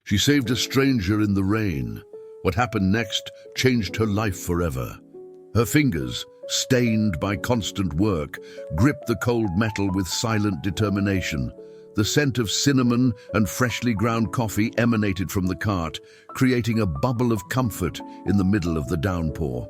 She saved a stranger in the rain. What happened next changed her life forever. Her fingers, stained by constant work, gripped the cold metal with silent determination. The scent of cinnamon and freshly ground coffee emanated from the cart, creating a bubble of comfort in the middle of the downpour.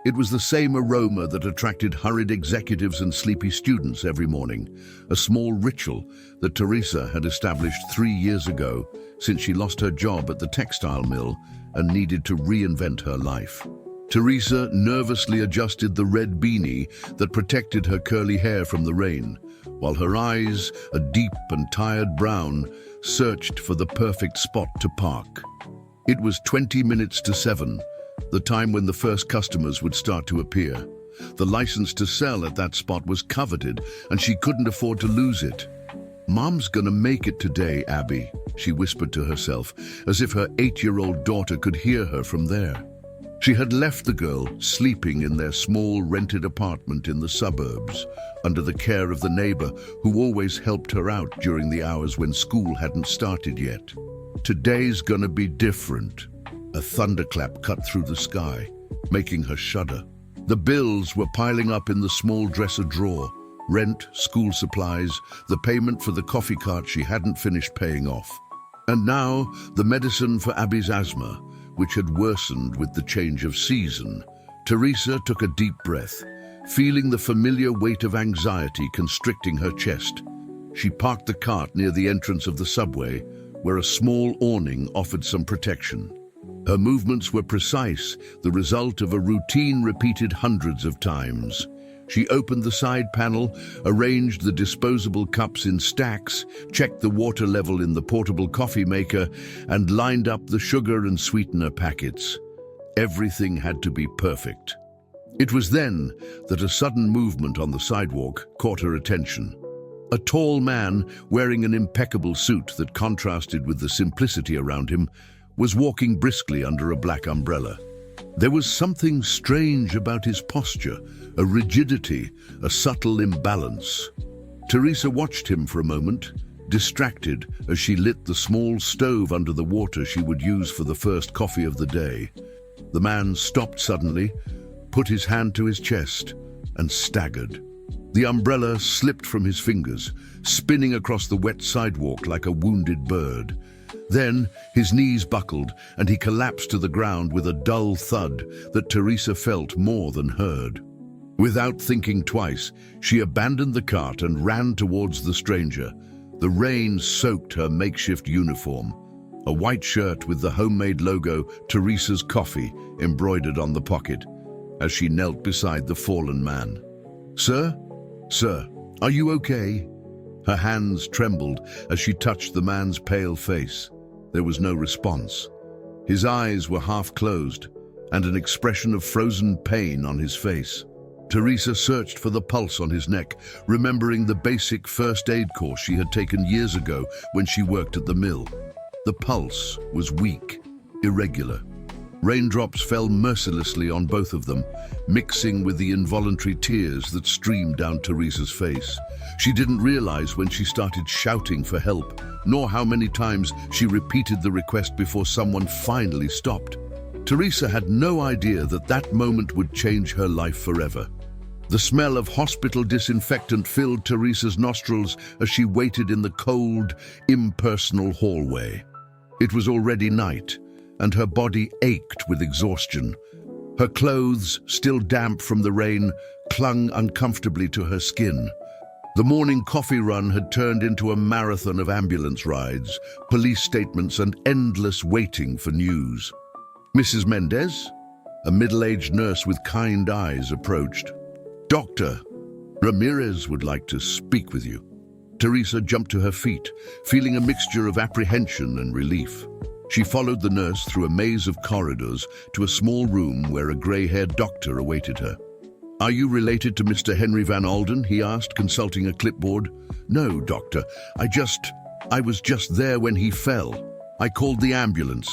It was the same aroma that attracted hurried executives and sleepy students every morning, a small ritual that Teresa had established 3 years ago since she lost her job at the textile mill and needed to reinvent her life. Teresa nervously adjusted the red beanie that protected her curly hair from the rain, while her eyes, a deep and tired brown, searched for the perfect spot to park. It was 20 minutes to 7, the time when the first customers would start to appear. The license to sell at that spot was coveted, and she couldn't afford to lose it. "Mom's gonna make it today, Abby," she whispered to herself, as if her 8-year-old daughter could hear her from there. She had left the girl sleeping in their small rented apartment in the suburbs, under the care of the neighbor who always helped her out during the hours when school hadn't started yet. Today's gonna be different. A thunderclap cut through the sky, making her shudder. The bills were piling up in the small dresser drawer. Rent, school supplies, the payment for the coffee cart she hadn't finished paying off. And now, the medicine for Abby's asthma, which had worsened with the change of season. Teresa took a deep breath, feeling the familiar weight of anxiety constricting her chest. She parked the cart near the entrance of the subway, where a small awning offered some protection. Her movements were precise, the result of a routine repeated hundreds of times. She opened the side panel, arranged the disposable cups in stacks, checked the water level in the portable coffee maker, and lined up the sugar and sweetener packets. Everything had to be perfect. It was then that a sudden movement on the sidewalk caught her attention. A tall man, wearing an impeccable suit that contrasted with the simplicity around him, was walking briskly under a black umbrella. There was something strange about his posture, a rigidity, a subtle imbalance. Teresa watched him for a moment, distracted as she lit the small stove under the water she would use for the first coffee of the day. The man stopped suddenly, put his hand to his chest, and staggered. The umbrella slipped from his fingers, spinning across the wet sidewalk like a wounded bird. Then his knees buckled and he collapsed to the ground with a dull thud that Teresa felt more than heard. Without thinking twice, she abandoned the cart and ran towards the stranger. The rain soaked her makeshift uniform, a white shirt with the homemade logo Teresa's Coffee embroidered on the pocket, as she knelt beside the fallen man. "Sir? Sir, are you okay?" Her hands trembled as she touched the man's pale face. There was no response. His eyes were half closed, and an expression of frozen pain on his face. Teresa searched for the pulse on his neck, remembering the basic first aid course she had taken years ago when she worked at the mill. The pulse was weak, irregular. Raindrops fell mercilessly on both of them, mixing with the involuntary tears that streamed down Teresa's face. She didn't realize when she started shouting for help, nor how many times she repeated the request before someone finally stopped. Teresa had no idea that that moment would change her life forever. The smell of hospital disinfectant filled Teresa's nostrils as she waited in the cold, impersonal hallway. It was already night, and her body ached with exhaustion. Her clothes, still damp from the rain, clung uncomfortably to her skin. The morning coffee run had turned into a marathon of ambulance rides, police statements, and endless waiting for news. "Mrs. Mendez?" A middle-aged nurse with kind eyes approached. "Doctor, Ramirez would like to speak with you." Teresa jumped to her feet, feeling a mixture of apprehension and relief. She followed the nurse through a maze of corridors to a small room where a gray-haired doctor awaited her. "Are you related to Mr. Henry Van Alden?" he asked, consulting a clipboard. "No, doctor. I was just there when he fell. I called the ambulance."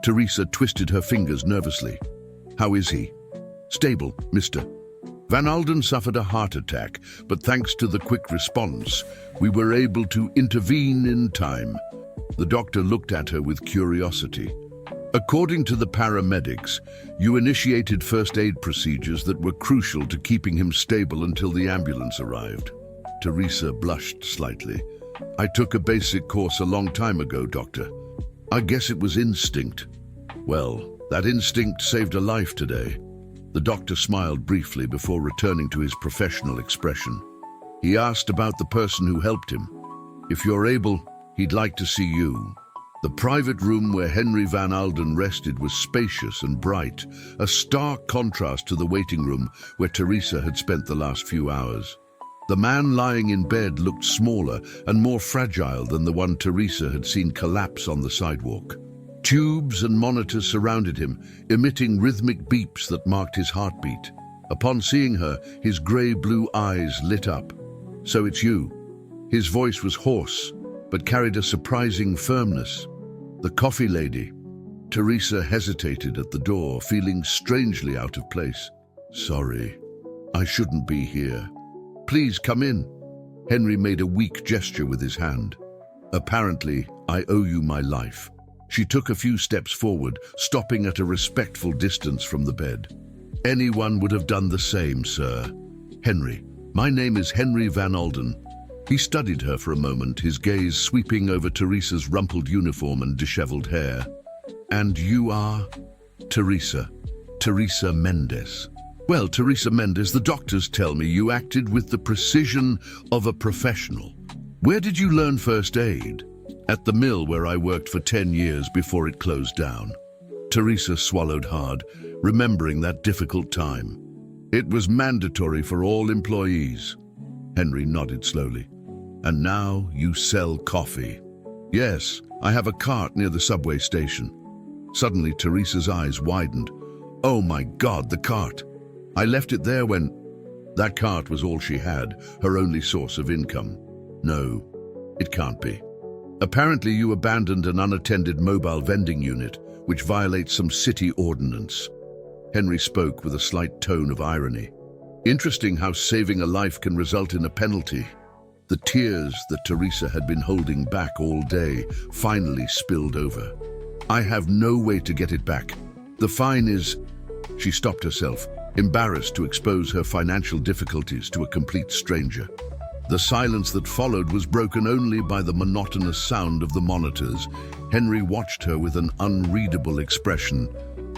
Teresa twisted her fingers nervously. "How is he?" "Stable, mister. Van Alden suffered a heart attack, but thanks to the quick response, we were able to intervene in time." The doctor looked at her with curiosity. According to the paramedics, you initiated first aid procedures that were crucial to keeping him stable until the ambulance arrived. Teresa blushed slightly. I took a basic course a long time ago, doctor. I guess it was instinct. Well, that instinct saved a life today. The doctor smiled briefly before returning to his professional expression. He asked about the person who helped him. If you're able, he'd like to see you. The private room where Henry Van Alden rested was spacious and bright, a stark contrast to the waiting room where Teresa had spent the last few hours. The man lying in bed looked smaller and more fragile than the one Teresa had seen collapse on the sidewalk. Tubes and monitors surrounded him, emitting rhythmic beeps that marked his heartbeat. Upon seeing her, his grey-blue eyes lit up. "So it's you." His voice was hoarse, but carried a surprising firmness. "The coffee lady." Teresa hesitated at the door, feeling strangely out of place. "Sorry, I shouldn't be here. Please come in." Henry made a weak gesture with his hand. "Apparently, I owe you my life." She took a few steps forward, stopping at a respectful distance from the bed. "Anyone would have done the same, sir." "Henry, my name is Henry Van Alden." He studied her for a moment, his gaze sweeping over Teresa's rumpled uniform and disheveled hair. "And you are?" "Teresa. Teresa Mendes." "Well, Teresa Mendes, the doctors tell me you acted with the precision of a professional. Where did you learn first aid?" "At the mill where I worked for 10 years before it closed down." Teresa swallowed hard, remembering that difficult time. "It was mandatory for all employees." Henry nodded slowly. "And now you sell coffee?" "Yes, I have a cart near the subway station." Suddenly, Teresa's eyes widened. "Oh my God, the cart! I left it there when—" That cart was all she had, her only source of income. "No, it can't be. Apparently you abandoned an unattended mobile vending unit, which violates some city ordinance." Henry spoke with a slight tone of irony. "Interesting how saving a life can result in a penalty." The tears that Teresa had been holding back all day finally spilled over. "I have no way to get it back. The fine is—" She stopped herself, embarrassed to expose her financial difficulties to a complete stranger. The silence that followed was broken only by the monotonous sound of the monitors. Henry watched her with an unreadable expression.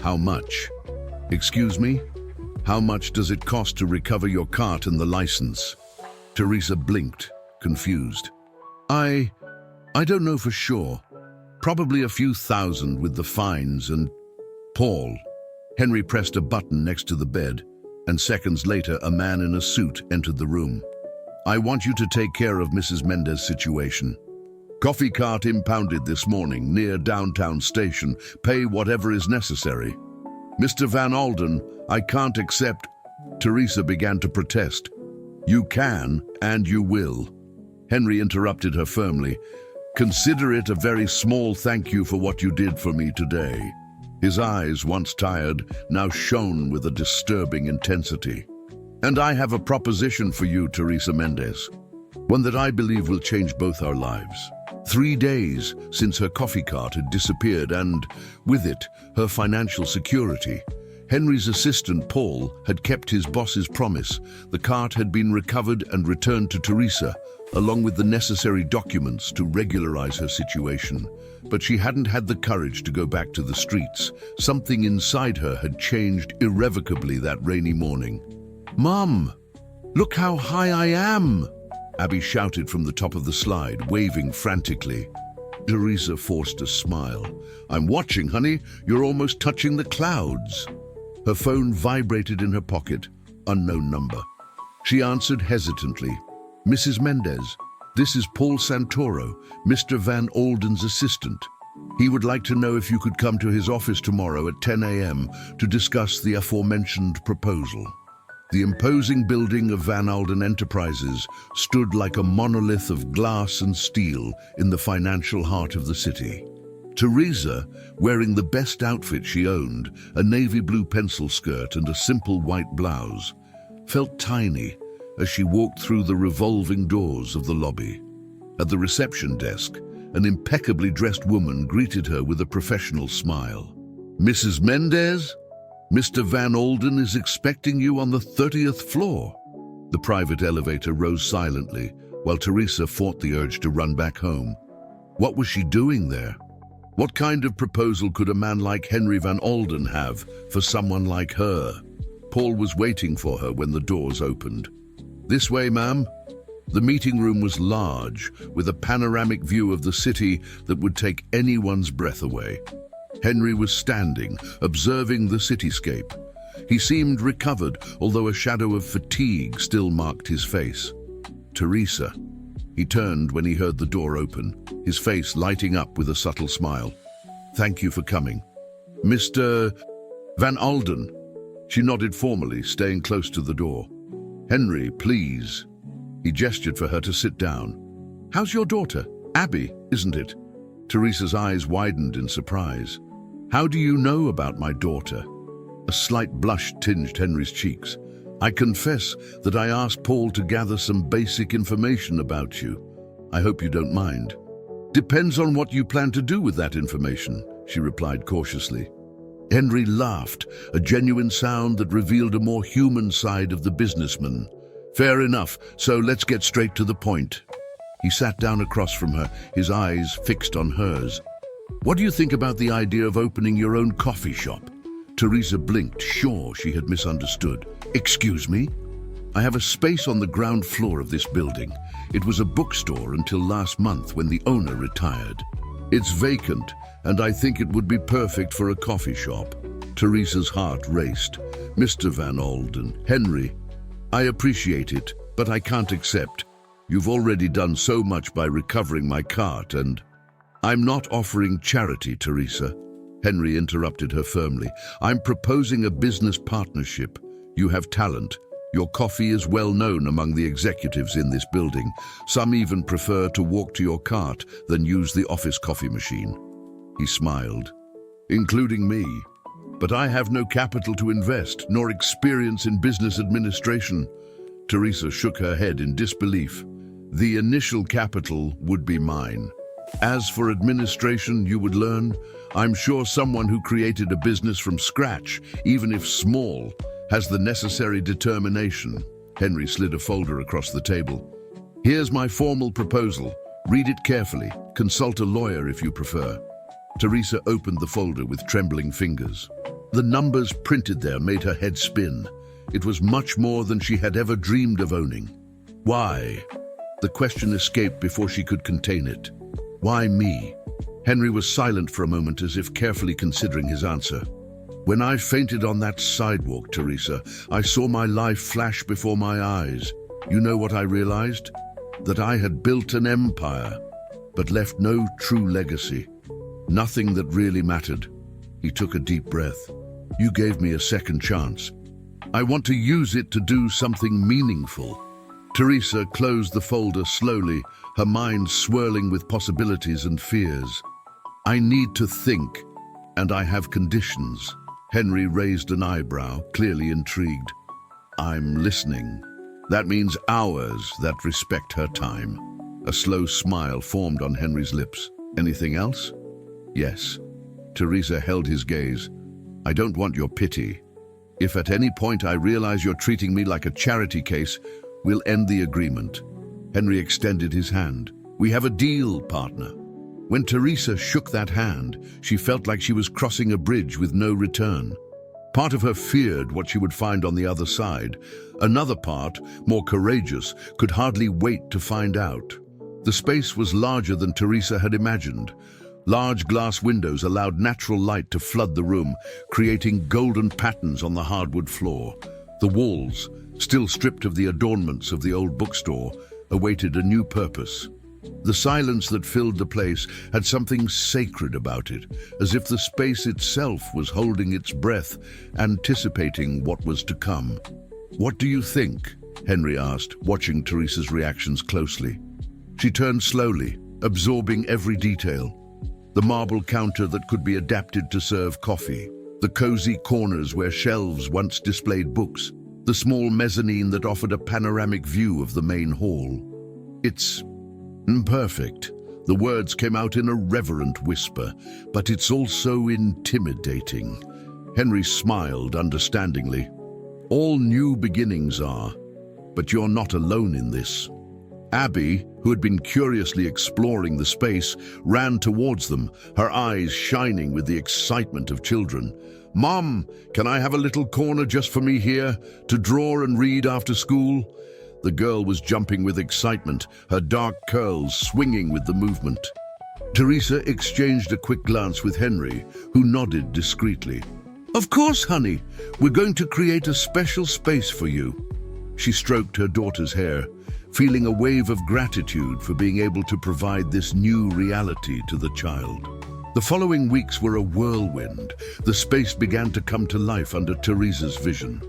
"How much?" "Excuse me? How much does it cost to recover your cart and the license?" Teresa blinked, confused. I don't know for sure. Probably a few thousand with the fines and—" "Paul." Henry pressed a button next to the bed, and seconds later a man in a suit entered the room. "I want you to take care of Mrs. Mendes' situation. Coffee cart impounded this morning near downtown station. Pay whatever is necessary." "Mr. Van Alden, I can't accept—" Teresa began to protest. "You can, and you will." Henry interrupted her firmly. "Consider it a very small thank you for what you did for me today." His eyes, once tired, now shone with a disturbing intensity. "And I have a proposition for you, Teresa Mendes. One that I believe will change both our lives. 3 days since her coffee cart had disappeared and, with it, her financial security. Henry's assistant, Paul, had kept his boss's promise. The cart had been recovered and returned to Teresa, along with the necessary documents to regularize her situation. But she hadn't had the courage to go back to the streets. Something inside her had changed irrevocably that rainy morning. "Mom, look how high I am!" Abby shouted from the top of the slide, waving frantically. Teresa forced a smile. "I'm watching, honey. You're almost touching the clouds." Her phone vibrated in her pocket. Unknown number. She answered hesitantly. "Mrs. Mendes, this is Paul Santoro, Mr. Van Alden's assistant. He would like to know if you could come to his office tomorrow at 10 a.m. to discuss the aforementioned proposal." The imposing building of Van Alden Enterprises stood like a monolith of glass and steel in the financial heart of the city. Teresa, wearing the best outfit she owned, a navy blue pencil skirt and a simple white blouse, felt tiny as she walked through the revolving doors of the lobby. At the reception desk, an impeccably dressed woman greeted her with a professional smile. "Mrs. Mendez, Mr. Van Alden is expecting you on the 30th floor." The private elevator rose silently, while Teresa fought the urge to run back home. What was she doing there? What kind of proposal could a man like Henry Van Alden have for someone like her? Paul was waiting for her when the doors opened. "This way, ma'am." The meeting room was large, with a panoramic view of the city that would take anyone's breath away. Henry was standing, observing the cityscape. He seemed recovered, although a shadow of fatigue still marked his face. "Teresa." He turned when he heard the door open, his face lighting up with a subtle smile. "Thank you for coming." "Mr. Van Alden." She nodded formally, staying close to the door. "Henry, please." He gestured for her to sit down. "How's your daughter? Abby, isn't it?" Teresa's eyes widened in surprise. "How do you know about my daughter?" A slight blush tinged Henry's cheeks. "I confess that I asked Paul to gather some basic information about you. I hope you don't mind." "Depends on what you plan to do with that information," she replied cautiously. Henry laughed, a genuine sound that revealed a more human side of the businessman. "Fair enough, so let's get straight to the point." He sat down across from her, his eyes fixed on hers. "What do you think about the idea of opening your own coffee shop?" Teresa blinked, sure she had misunderstood. "Excuse me?" "I have a space on the ground floor of this building. It was a bookstore until last month when the owner retired. It's vacant, and I think it would be perfect for a coffee shop." Teresa's heart raced. "Mr. Van Alden, Henry, I appreciate it, but I can't accept. You've already done so much by recovering my cart, and—" "I'm not offering charity, Teresa." Henry interrupted her firmly. "I'm proposing a business partnership. You have talent. Your coffee is well known among the executives in this building. Some even prefer to walk to your cart than use the office coffee machine." He smiled. "Including me. But I have no capital to invest, nor experience in business administration." Teresa shook her head in disbelief. "The initial capital would be mine. As for administration, you would learn. I'm sure someone who created a business from scratch, even if small, has the necessary determination." Henry slid a folder across the table. "Here's my formal proposal. Read it carefully. Consult a lawyer if you prefer." Teresa opened the folder with trembling fingers. The numbers printed there made her head spin. It was much more than she had ever dreamed of owning. "Why?" The question escaped before she could contain it. "Why me?" Henry was silent for a moment, as if carefully considering his answer. "When I fainted on that sidewalk, Teresa, I saw my life flash before my eyes. You know what I realized? That I had built an empire, but left no true legacy. Nothing that really mattered." He took a deep breath. "You gave me a second chance. I want to use it to do something meaningful." Teresa closed the folder slowly, her mind swirling with possibilities and fears. "I need to think, and I have conditions." Henry raised an eyebrow, clearly intrigued. "I'm listening." "That means hours that respect her time." A slow smile formed on Henry's lips. "Anything else?" "Yes." Teresa held his gaze. "I don't want your pity. If at any point I realize you're treating me like a charity case, we'll end the agreement." Henry extended his hand. "We have a deal, partner." When Teresa shook that hand, she felt like she was crossing a bridge with no return. Part of her feared what she would find on the other side. Another part, more courageous, could hardly wait to find out. The space was larger than Teresa had imagined. Large glass windows allowed natural light to flood the room, creating golden patterns on the hardwood floor. The walls, still stripped of the adornments of the old bookstore, awaited a new purpose. The silence that filled the place had something sacred about it, as if the space itself was holding its breath, anticipating what was to come. "What do you think?" Henry asked, watching Teresa's reactions closely. She turned slowly, absorbing every detail. The marble counter that could be adapted to serve coffee, the cozy corners where shelves once displayed books, the small mezzanine that offered a panoramic view of the main hall. "It's perfect." The words came out in a reverent whisper, but it's also intimidating. Henry smiled understandingly. All new beginnings are, but you're not alone in this. Abby, who had been curiously exploring the space, ran towards them, her eyes shining with the excitement of children. "Mom, can I have a little corner just for me here, to draw and read after school?" The girl was jumping with excitement, her dark curls swinging with the movement. Teresa exchanged a quick glance with Henry, who nodded discreetly. "Of course, honey. We're going to create a special space for you." She stroked her daughter's hair, feeling a wave of gratitude for being able to provide this new reality to the child. The following weeks were a whirlwind. The space began to come to life under Teresa's vision.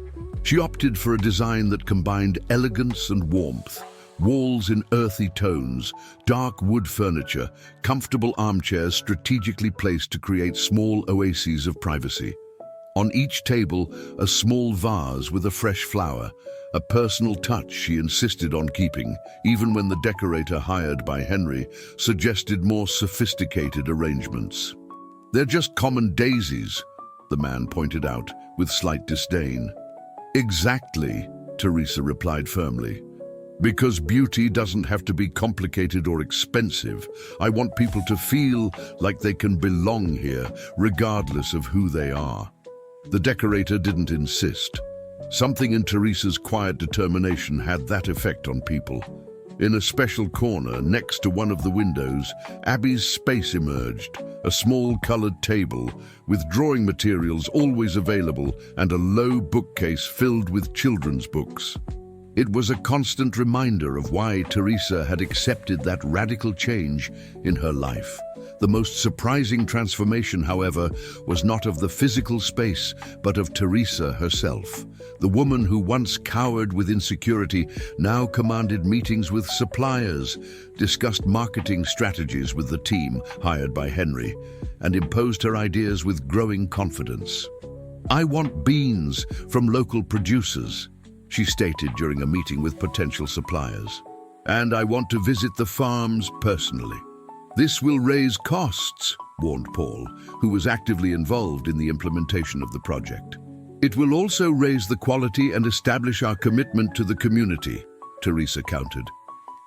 She opted for a design that combined elegance and warmth. Walls in earthy tones, dark wood furniture, comfortable armchairs strategically placed to create small oases of privacy. On each table, a small vase with a fresh flower, a personal touch she insisted on keeping, even when the decorator hired by Henry suggested more sophisticated arrangements. "They're just common daisies," the man pointed out with slight disdain. "Exactly," Teresa replied firmly. "Because beauty doesn't have to be complicated or expensive. I want people to feel like they can belong here, regardless of who they are." The decorator didn't insist. Something in Teresa's quiet determination had that effect on people. In a special corner next to one of the windows, Abby's space emerged, a small colored table with drawing materials always available and a low bookcase filled with children's books. It was a constant reminder of why Teresa had accepted that radical change in her life. The most surprising transformation, however, was not of the physical space, but of Teresa herself. The woman who once cowered with insecurity now commanded meetings with suppliers, discussed marketing strategies with the team hired by Henry, and imposed her ideas with growing confidence. "I want beans from local producers," she stated during a meeting with potential suppliers. "And I want to visit the farms personally." "This will raise costs," warned Paul, who was actively involved in the implementation of the project. "It will also raise the quality and establish our commitment to the community," Teresa countered.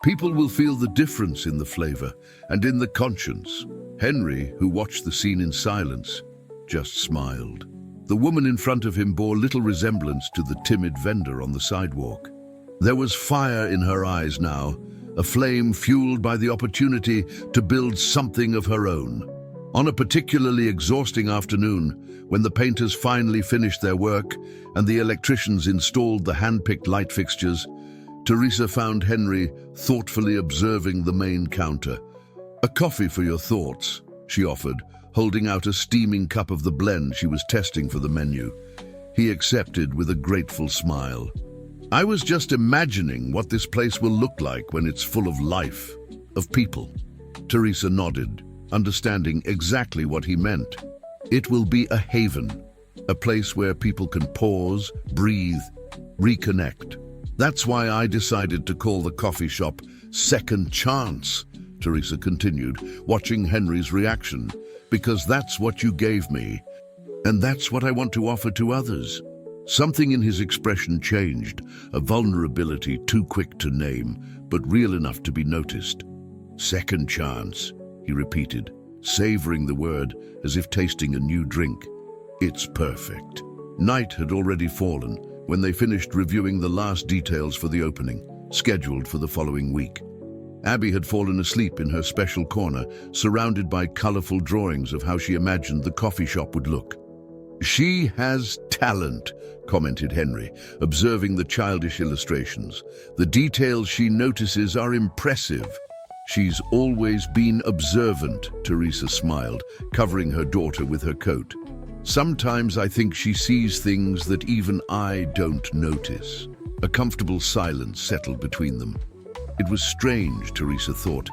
"People will feel the difference in the flavor and in the conscience." Henry, who watched the scene in silence, just smiled. The woman in front of him bore little resemblance to the timid vendor on the sidewalk. There was fire in her eyes now, a flame fueled by the opportunity to build something of her own. On a particularly exhausting afternoon, when the painters finally finished their work and the electricians installed the hand-picked light fixtures, Teresa found Henry thoughtfully observing the main counter. "A coffee for your thoughts," she offered, holding out a steaming cup of the blend she was testing for the menu. He accepted with a grateful smile. "I was just imagining what this place will look like when it's full of life, of people." Teresa nodded, understanding exactly what he meant. It will be a haven, a place where people can pause, breathe, reconnect. "That's why I decided to call the coffee shop Second Chance," Teresa continued, watching Henry's reaction. "Because that's what you gave me, and that's what I want to offer to others." Something in his expression changed, a vulnerability too quick to name, but real enough to be noticed. "Second chance," he repeated, savoring the word as if tasting a new drink. "It's perfect." Night had already fallen when they finished reviewing the last details for the opening, scheduled for the following week. Abby had fallen asleep in her special corner, surrounded by colorful drawings of how she imagined the coffee shop would look. "She has talent," commented Henry, observing the childish illustrations. "The details she notices are impressive." "She's always been observant," Teresa smiled, covering her daughter with her coat. "Sometimes I think she sees things that even I don't notice." A comfortable silence settled between them. It was strange, Teresa thought,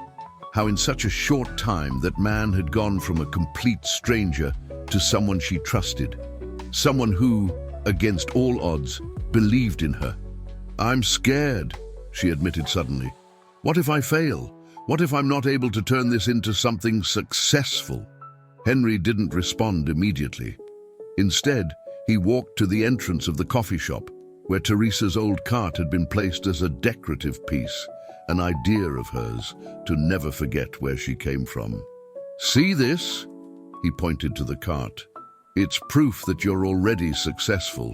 how in such a short time that man had gone from a complete stranger to someone she trusted, someone who, against all odds, believed in her. "I'm scared," she admitted suddenly. "What if I fail? What if I'm not able to turn this into something successful? Henry didn't respond immediately. Instead, he walked to the entrance of the coffee shop, where Teresa's old cart had been placed as a decorative piece, an idea of hers to never forget where she came from. "See this?" He pointed to the cart. "It's proof that you're already successful.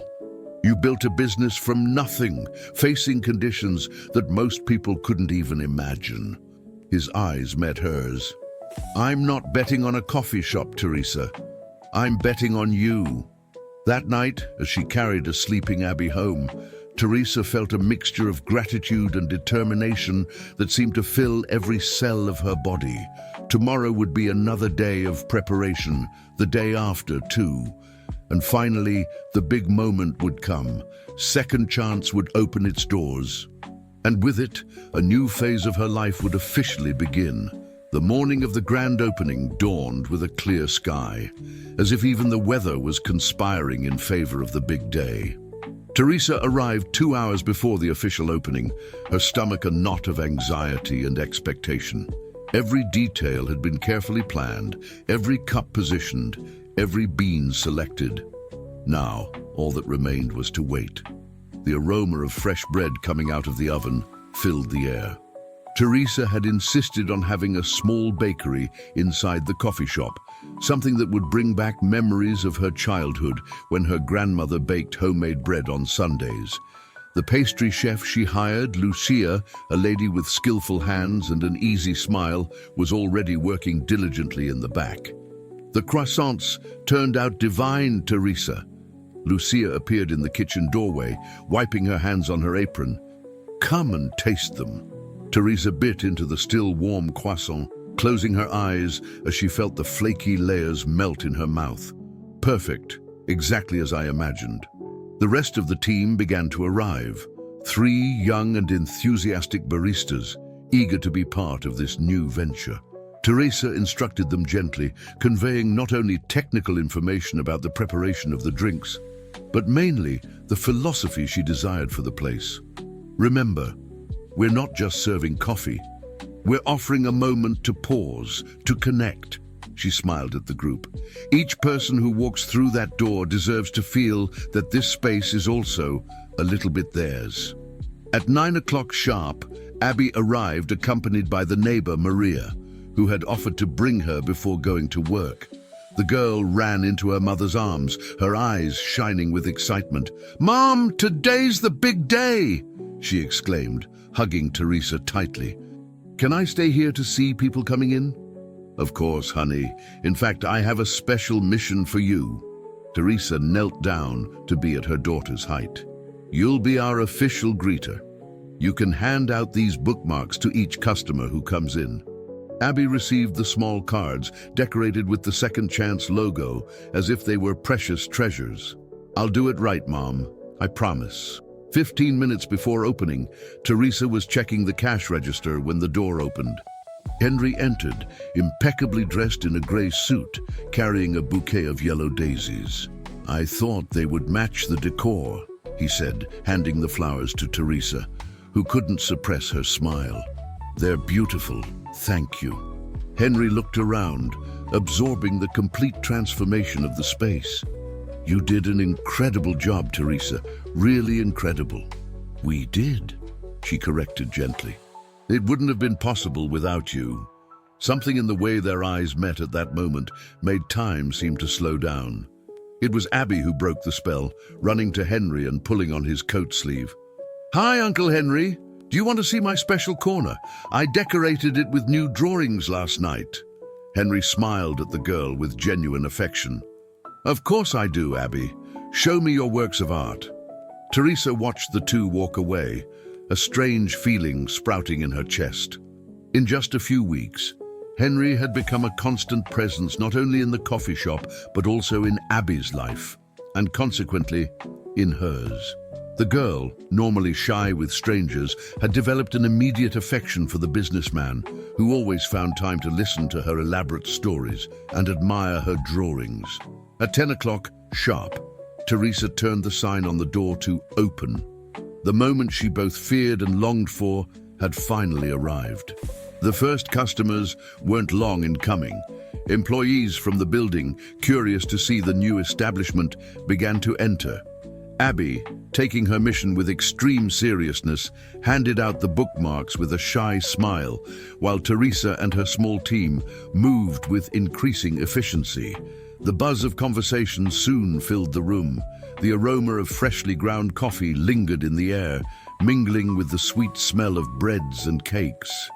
You built a business from nothing, facing conditions that most people couldn't even imagine." His eyes met hers. "I'm not betting on a coffee shop, Teresa. I'm betting on you." That night, as she carried a sleeping Abby home, Teresa felt a mixture of gratitude and determination that seemed to fill every cell of her body. Tomorrow would be another day of preparation, the day after too. And finally, the big moment would come. Second Chance would open its doors. And with it, a new phase of her life would officially begin. The morning of the grand opening dawned with a clear sky, as if even the weather was conspiring in favor of the big day. Teresa arrived 2 hours before the official opening, her stomach a knot of anxiety and expectation. Every detail had been carefully planned, every cup positioned, every bean selected. Now, all that remained was to wait. The aroma of fresh bread coming out of the oven filled the air. Teresa had insisted on having a small bakery inside the coffee shop, something that would bring back memories of her childhood when her grandmother baked homemade bread on Sundays. The pastry chef she hired, Lucia, a lady with skillful hands and an easy smile, was already working diligently in the back. The croissants turned out divine, Teresa. Lucia appeared in the kitchen doorway, wiping her hands on her apron. "Come and taste them." Teresa bit into the still warm croissant, closing her eyes as she felt the flaky layers melt in her mouth. Perfect, exactly as I imagined. The rest of the team began to arrive. 3 young and enthusiastic baristas, eager to be part of this new venture. Teresa instructed them gently, conveying not only technical information about the preparation of the drinks, but mainly the philosophy she desired for the place. "Remember, we're not just serving coffee. We're offering a moment to pause, to connect." She smiled at the group. "Each person who walks through that door deserves to feel that this space is also a little bit theirs." At 9 o'clock sharp, Abby arrived accompanied by the neighbor Maria, who had offered to bring her before going to work. The girl ran into her mother's arms, her eyes shining with excitement. "Mom, today's the big day!" she exclaimed, hugging Teresa tightly. "Can I stay here to see people coming in?" "Of course, honey. In fact, I have a special mission for you." Teresa knelt down to be at her daughter's height. "You'll be our official greeter. You can hand out these bookmarks to each customer who comes in." Abby received the small cards, decorated with the Second Chance logo, as if they were precious treasures. "I'll do it right, Mom. I promise." 15 minutes before opening, Teresa was checking the cash register when the door opened. Henry entered, impeccably dressed in a gray suit, carrying a bouquet of yellow daisies. "I thought they would match the decor," he said, handing the flowers to Teresa, who couldn't suppress her smile. "They're beautiful, thank you." Henry looked around, absorbing the complete transformation of the space. "You did an incredible job, Teresa, really incredible." "We did," she corrected gently. "It wouldn't have been possible without you." Something in the way their eyes met at that moment made time seem to slow down. It was Abby who broke the spell, running to Henry and pulling on his coat sleeve. "Hi, Uncle Henry. Do you want to see my special corner? I decorated it with new drawings last night." Henry smiled at the girl with genuine affection. "Of course I do, Abby. Show me your works of art." Teresa watched the two walk away, a strange feeling sprouting in her chest. In just a few weeks, Henry had become a constant presence not only in the coffee shop, but also in Abby's life, and consequently, in hers. The girl, normally shy with strangers, had developed an immediate affection for the businessman, who always found time to listen to her elaborate stories and admire her drawings. At 10 o'clock, sharp, Teresa turned the sign on the door to "Open." The moment she both feared and longed for had finally arrived. The first customers weren't long in coming. Employees from the building, curious to see the new establishment, began to enter. Abby, taking her mission with extreme seriousness, handed out the bookmarks with a shy smile, while Teresa and her small team moved with increasing efficiency. The buzz of conversation soon filled the room. The aroma of freshly ground coffee lingered in the air, mingling with the sweet smell of breads and cakes.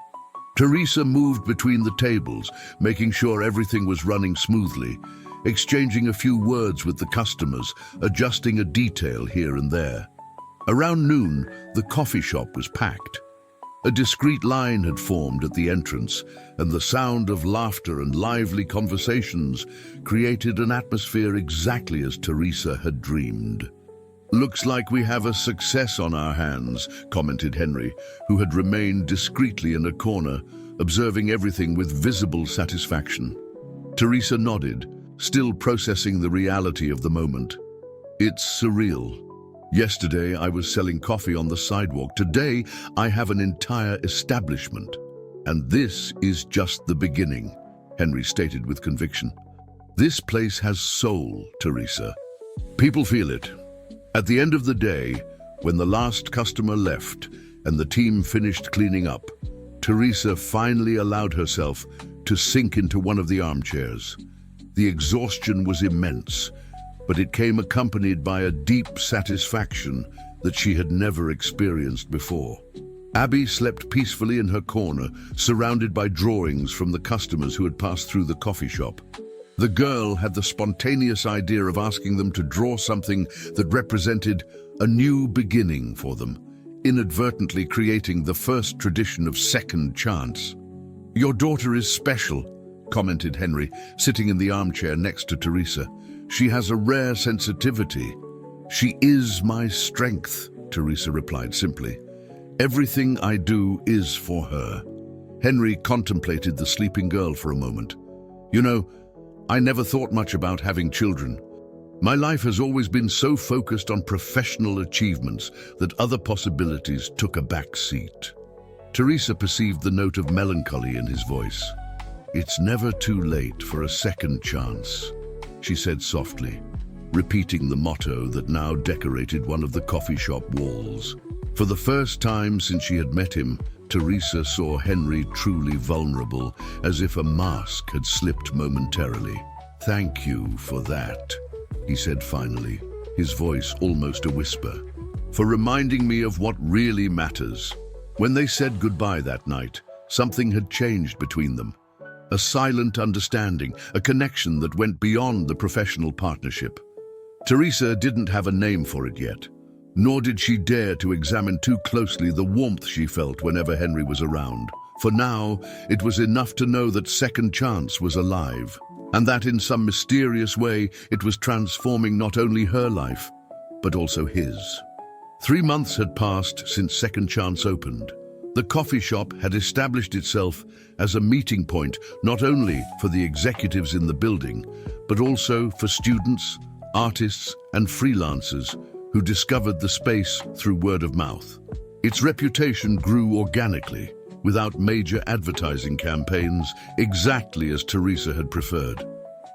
Teresa moved between the tables, making sure everything was running smoothly, exchanging a few words with the customers, adjusting a detail here and there. Around noon, the coffee shop was packed. A discreet line had formed at the entrance, and the sound of laughter and lively conversations created an atmosphere exactly as Teresa had dreamed. "Looks like we have a success on our hands," commented Henry, who had remained discreetly in a corner, observing everything with visible satisfaction. Teresa nodded, still processing the reality of the moment. "It's surreal. Yesterday I was selling coffee on the sidewalk. Today I have an entire establishment. And this is just the beginning," Henry stated with conviction. "This place has soul, Teresa. People feel it." At the end of the day, when the last customer left and the team finished cleaning up, Teresa finally allowed herself to sink into one of the armchairs. The exhaustion was immense, but it came accompanied by a deep satisfaction that she had never experienced before. Abby slept peacefully in her corner, surrounded by drawings from the customers who had passed through the coffee shop. The girl had the spontaneous idea of asking them to draw something that represented a new beginning for them, inadvertently creating the first tradition of second chance. "Your daughter is special," commented Henry, sitting in the armchair next to Teresa. "She has a rare sensitivity." "She is my strength," Teresa replied simply. "Everything I do is for her." Henry contemplated the sleeping girl for a moment. "You know, I never thought much about having children. My life has always been so focused on professional achievements that other possibilities took a back seat." Teresa perceived the note of melancholy in his voice. "It's never too late for a second chance," she said softly, repeating the motto that now decorated one of the coffee shop walls. For the first time since she had met him, Teresa saw Henry truly vulnerable, as if a mask had slipped momentarily. "Thank you for that," he said finally, his voice almost a whisper, "for reminding me of what really matters." When they said goodbye that night, something had changed between them. A silent understanding, a connection that went beyond the professional partnership. Teresa didn't have a name for it yet, nor did she dare to examine too closely the warmth she felt whenever Henry was around. For now, it was enough to know that Second Chance was alive, and that in some mysterious way it was transforming not only her life, but also his. 3 months had passed since Second Chance opened. The coffee shop had established itself as a meeting point not only for the executives in the building, but also for students, artists, and freelancers who discovered the space through word of mouth. Its reputation grew organically, without major advertising campaigns, exactly as Teresa had preferred.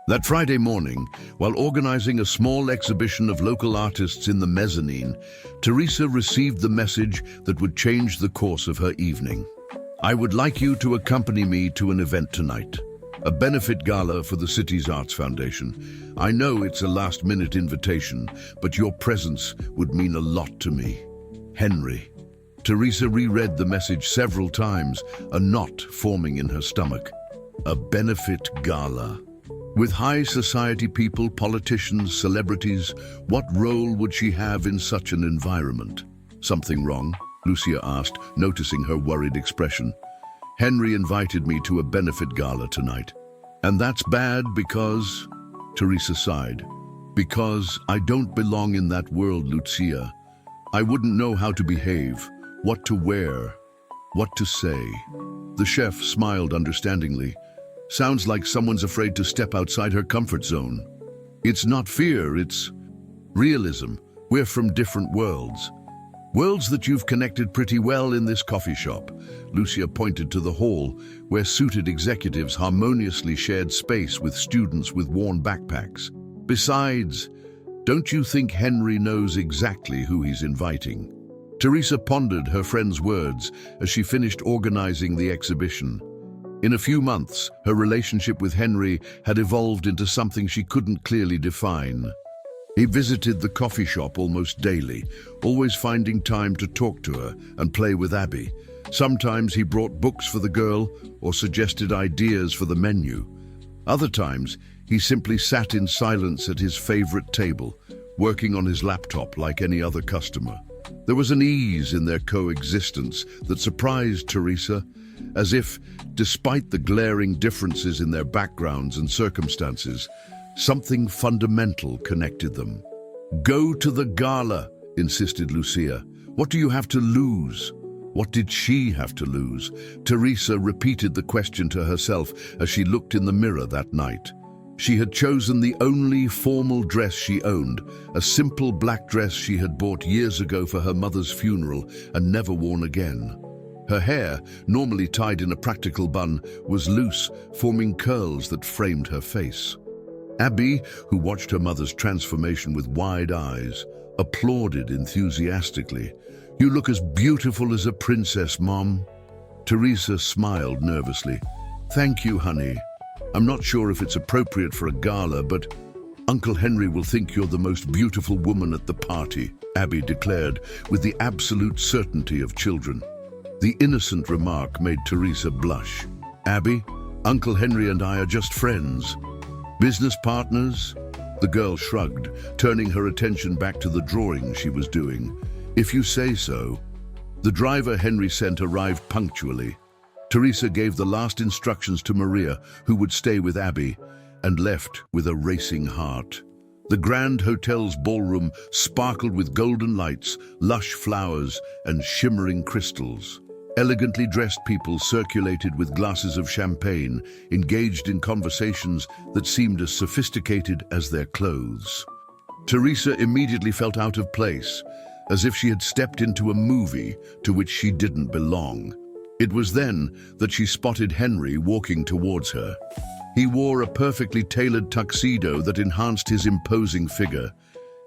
That Friday morning, while organizing a small exhibition of local artists in the mezzanine, Teresa received the message that would change the course of her evening. "I would like you to accompany me to an event tonight, a benefit gala for the city's Arts Foundation. I know it's a last-minute invitation, but your presence would mean a lot to me. Henry." Teresa reread the message several times, a knot forming in her stomach. A benefit gala. With high society people, politicians, celebrities, what role would she have in such an environment? "Something wrong?" Lucia asked, noticing her worried expression. "Henry invited me to a benefit gala tonight. And that's bad because..." Teresa sighed. "Because I don't belong in that world, Lucia. I wouldn't know how to behave, what to wear, what to say." The chef smiled understandingly. "Sounds like someone's afraid to step outside her comfort zone." "It's not fear, it's realism. We're from different worlds." Worlds that you've connected pretty well in this coffee shop. Lucia pointed to the hall, where suited executives harmoniously shared space with students with worn backpacks. Besides, don't you think Henry knows exactly who he's inviting? Teresa pondered her friend's words as she finished organizing the exhibition. In a few months, her relationship with Henry had evolved into something she couldn't clearly define. He visited the coffee shop almost daily, always finding time to talk to her and play with Abby. Sometimes he brought books for the girl or suggested ideas for the menu. Other times, he simply sat in silence at his favorite table, working on his laptop like any other customer. There was an ease in their coexistence that surprised Teresa, as if, despite the glaring differences in their backgrounds and circumstances, something fundamental connected them. "Go to the gala," insisted Lucia. "What do you have to lose?" What did she have to lose? Teresa repeated the question to herself as she looked in the mirror that night. She had chosen the only formal dress she owned, a simple black dress she had bought years ago for her mother's funeral and never worn again. Her hair, normally tied in a practical bun, was loose, forming curls that framed her face. Abby, who watched her mother's transformation with wide eyes, applauded enthusiastically. "You look as beautiful as a princess, Mom." Teresa smiled nervously. "Thank you, honey. I'm not sure if it's appropriate for a gala, but Uncle Henry will think you're the most beautiful woman at the party," Abby declared, with the absolute certainty of children. The innocent remark made Teresa blush. "Abby, Uncle Henry and I are just friends. Business partners?" The girl shrugged, turning her attention back to the drawing she was doing. "If you say so." The driver Henry sent arrived punctually. Teresa gave the last instructions to Maria, who would stay with Abby, and left with a racing heart. The Grand Hotel's ballroom sparkled with golden lights, lush flowers, and shimmering crystals. Elegantly dressed people circulated with glasses of champagne, engaged in conversations that seemed as sophisticated as their clothes. Teresa immediately felt out of place, as if she had stepped into a movie to which she didn't belong. It was then that she spotted Henry walking towards her. He wore a perfectly tailored tuxedo that enhanced his imposing figure.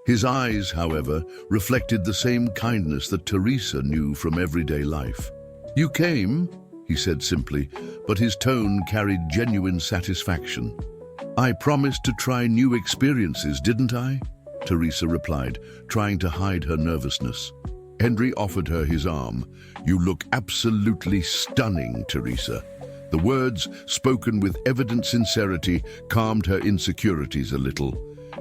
His eyes, however, reflected the same kindness that Teresa knew from everyday life. "You came," he said simply, but his tone carried genuine satisfaction. "I promised to try new experiences, didn't I?" Teresa replied, trying to hide her nervousness. Henry offered her his arm. "You look absolutely stunning, Teresa." The words, spoken with evident sincerity, calmed her insecurities a little.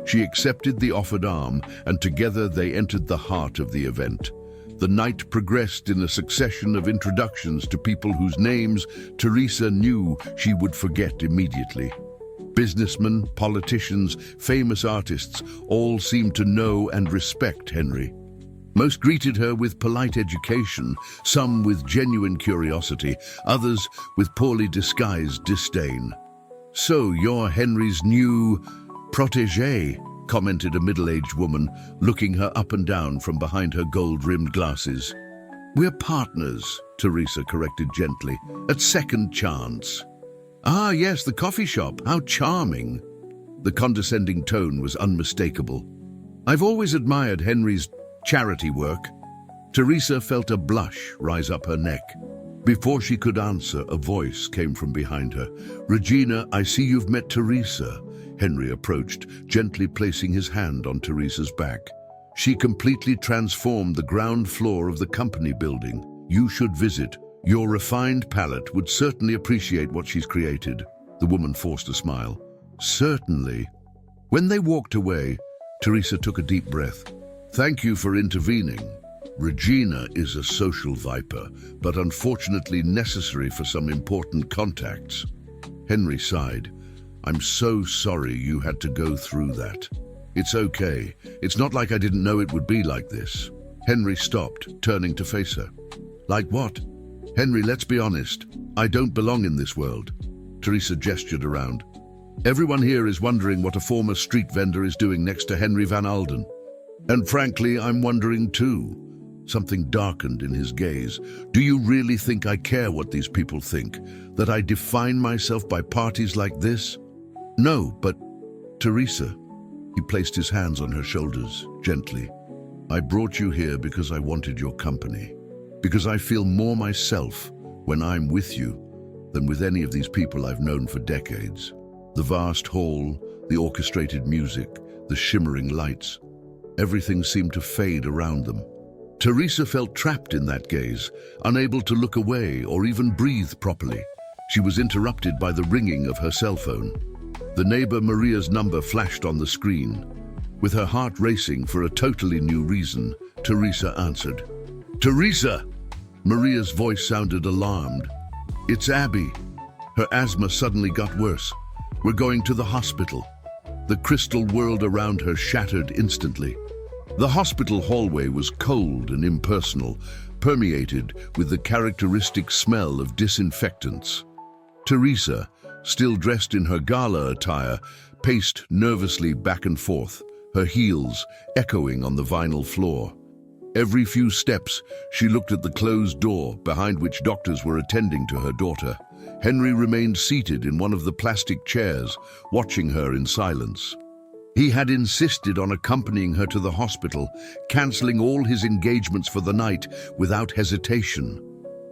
She accepted the offered arm, and together they entered the heart of the event. The night progressed in a succession of introductions to people whose names Teresa knew she would forget immediately. Businessmen, politicians, famous artists all seemed to know and respect Henry. Most greeted her with polite education, some with genuine curiosity, others with poorly disguised disdain. "So you're Henry's new protégé," commented a middle-aged woman, looking her up and down from behind her gold-rimmed glasses. "We're partners," Teresa corrected gently, "at second chance." "Ah, yes, the coffee shop. How charming." The condescending tone was unmistakable. "I've always admired Henry's charity work." Teresa felt a blush rise up her neck. Before she could answer, a voice came from behind her. "Regina, I see you've met Teresa." Henry approached, gently placing his hand on Teresa's back. "She completely transformed the ground floor of the company building. You should visit. Your refined palate would certainly appreciate what she's created." The woman forced a smile. "Certainly." When they walked away, Teresa took a deep breath. "Thank you for intervening. Regina is a social viper, but unfortunately necessary for some important contacts." Henry sighed. "I'm so sorry you had to go through that." "It's okay. It's not like I didn't know it would be like this." Henry stopped, turning to face her. "Like what?" "Henry, let's be honest. I don't belong in this world." Teresa gestured around. "Everyone here is wondering what a former street vendor is doing next to Henry Van Alden. And frankly, I'm wondering too. Something darkened in his gaze. Do you really think I care what these people think? That I define myself by parties like this? No, but Teresa. He placed his hands on her shoulders, gently. I brought you here because I wanted your company. Because I feel more myself when I'm with you than with any of these people I've known for decades. The vast hall, the orchestrated music, the shimmering lights. Everything seemed to fade around them. Teresa felt trapped in that gaze, unable to look away or even breathe properly. She was interrupted by the ringing of her cell phone. The neighbor Maria's number flashed on the screen. With her heart racing for a totally new reason, Teresa answered. Teresa! Maria's voice sounded alarmed. It's Abby. Her asthma suddenly got worse. We're going to the hospital. The crystal world around her shattered instantly. The hospital hallway was cold and impersonal, permeated with the characteristic smell of disinfectants. Teresa, still dressed in her gala attire, paced nervously back and forth, her heels echoing on the vinyl floor. Every few steps, she looked at the closed door behind which doctors were attending to her daughter. Henry remained seated in one of the plastic chairs, watching her in silence. He had insisted on accompanying her to the hospital, cancelling all his engagements for the night without hesitation.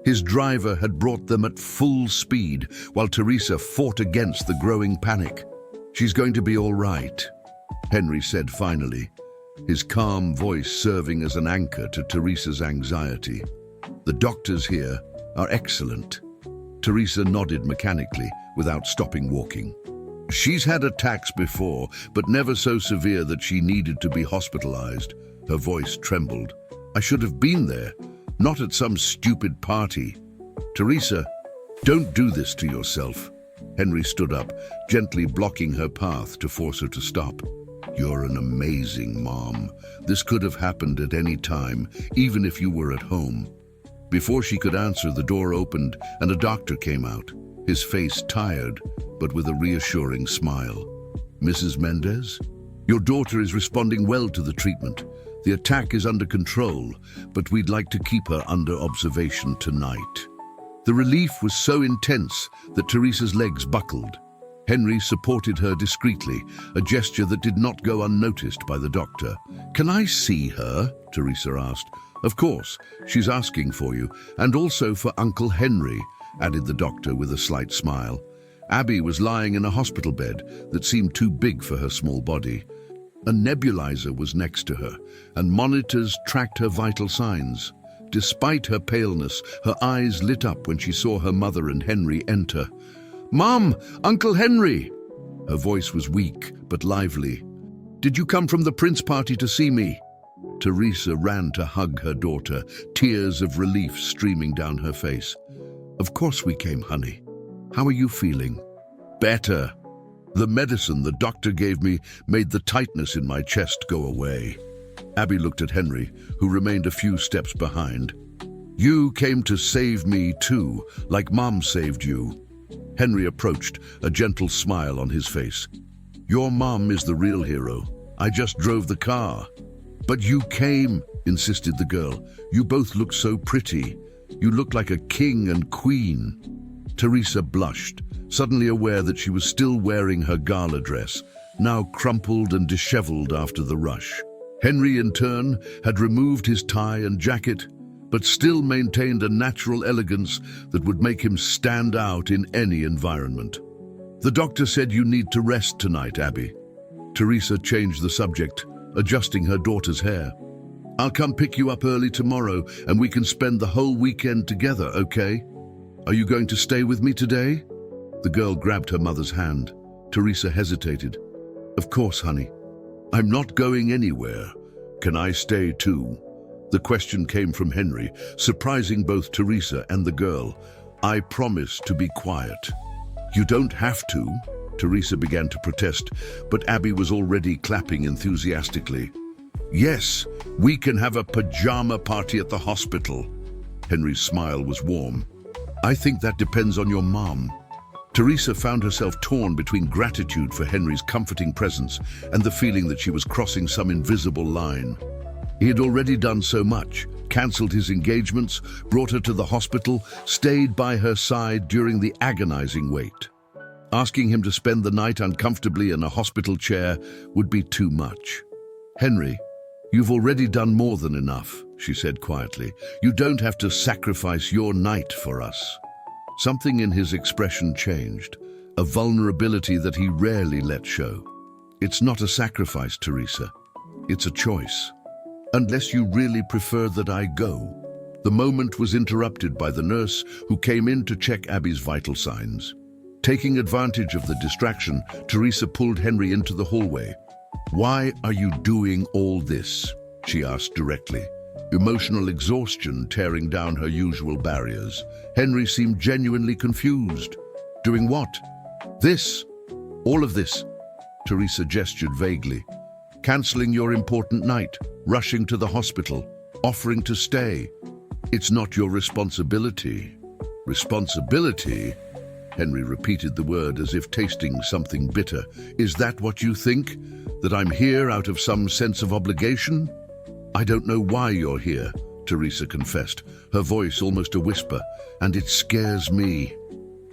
His driver had brought them at full speed, while Teresa fought against the growing panic. She's going to be all right, Henry said finally, his calm voice serving as an anchor to Teresa's anxiety. The doctors here are excellent. Teresa nodded mechanically, without stopping walking. She's had attacks before, but never so severe that she needed to be hospitalized. Her voice trembled. I should have been there, not at some stupid party. Teresa, don't do this to yourself. Henry stood up, gently blocking her path to force her to stop. You're an amazing mom. This could have happened at any time, even if you were at home. Before she could answer, the door opened and a doctor came out, his face tired, but with a reassuring smile. Mrs. Mendez, your daughter is responding well to the treatment. The attack is under control, but we'd like to keep her under observation tonight. The relief was so intense that Teresa's legs buckled. Henry supported her discreetly, a gesture that did not go unnoticed by the doctor. Can I see her? Teresa asked. Of course, she's asking for you, and also for Uncle Henry, added the doctor with a slight smile. Abby was lying in a hospital bed that seemed too big for her small body. A nebulizer was next to her, and monitors tracked her vital signs. Despite her paleness, her eyes lit up when she saw her mother and Henry enter. Mom! Uncle Henry! Her voice was weak but lively. Did you come from the Prince party to see me? Teresa ran to hug her daughter, tears of relief streaming down her face. Of course we came, honey. How are you feeling? Better. The medicine the doctor gave me made the tightness in my chest go away. Abby looked at Henry, who remained a few steps behind. You came to save me too, like Mom saved you. Henry approached, a gentle smile on his face. Your mom is the real hero. I just drove the car. But you came, insisted the girl. You both look so pretty. You look like a king and queen. Teresa blushed, suddenly aware that she was still wearing her gala dress, now crumpled and disheveled after the rush. Henry, in turn, had removed his tie and jacket, but still maintained a natural elegance that would make him stand out in any environment. The doctor said you need to rest tonight, Abby. Teresa changed the subject, adjusting her daughter's hair. I'll come pick you up early tomorrow and we can spend the whole weekend together, okay? Are you going to stay with me today? The girl grabbed her mother's hand. Teresa hesitated. Of course, honey. I'm not going anywhere. Can I stay too? The question came from Henry, surprising both Teresa and the girl. I promise to be quiet. You don't have to. Teresa began to protest, but Abby was already clapping enthusiastically. Yes, we can have a pajama party at the hospital. Henry's smile was warm. I think that depends on your mom. Teresa found herself torn between gratitude for Henry's comforting presence and the feeling that she was crossing some invisible line. He had already done so much, cancelled his engagements, brought her to the hospital, stayed by her side during the agonizing wait. Asking him to spend the night uncomfortably in a hospital chair would be too much. "Henry, you've already done more than enough," she said quietly. "You don't have to sacrifice your night for us." Something in his expression changed, a vulnerability that he rarely let show. "It's not a sacrifice, Teresa. It's a choice. Unless you really prefer that I go." The moment was interrupted by the nurse who came in to check Abby's vital signs. Taking advantage of the distraction, Teresa pulled Henry into the hallway. "Why are you doing all this?" she asked directly, emotional exhaustion tearing down her usual barriers. Henry seemed genuinely confused. "Doing what?" "This. All of this." Teresa gestured vaguely. "Cancelling your important night, rushing to the hospital, offering to stay. It's not your responsibility." "Responsibility?" Henry repeated the word as if tasting something bitter. "Is that what you think? That I'm here out of some sense of obligation?" "I don't know why you're here," Teresa confessed, her voice almost a whisper, "and it scares me."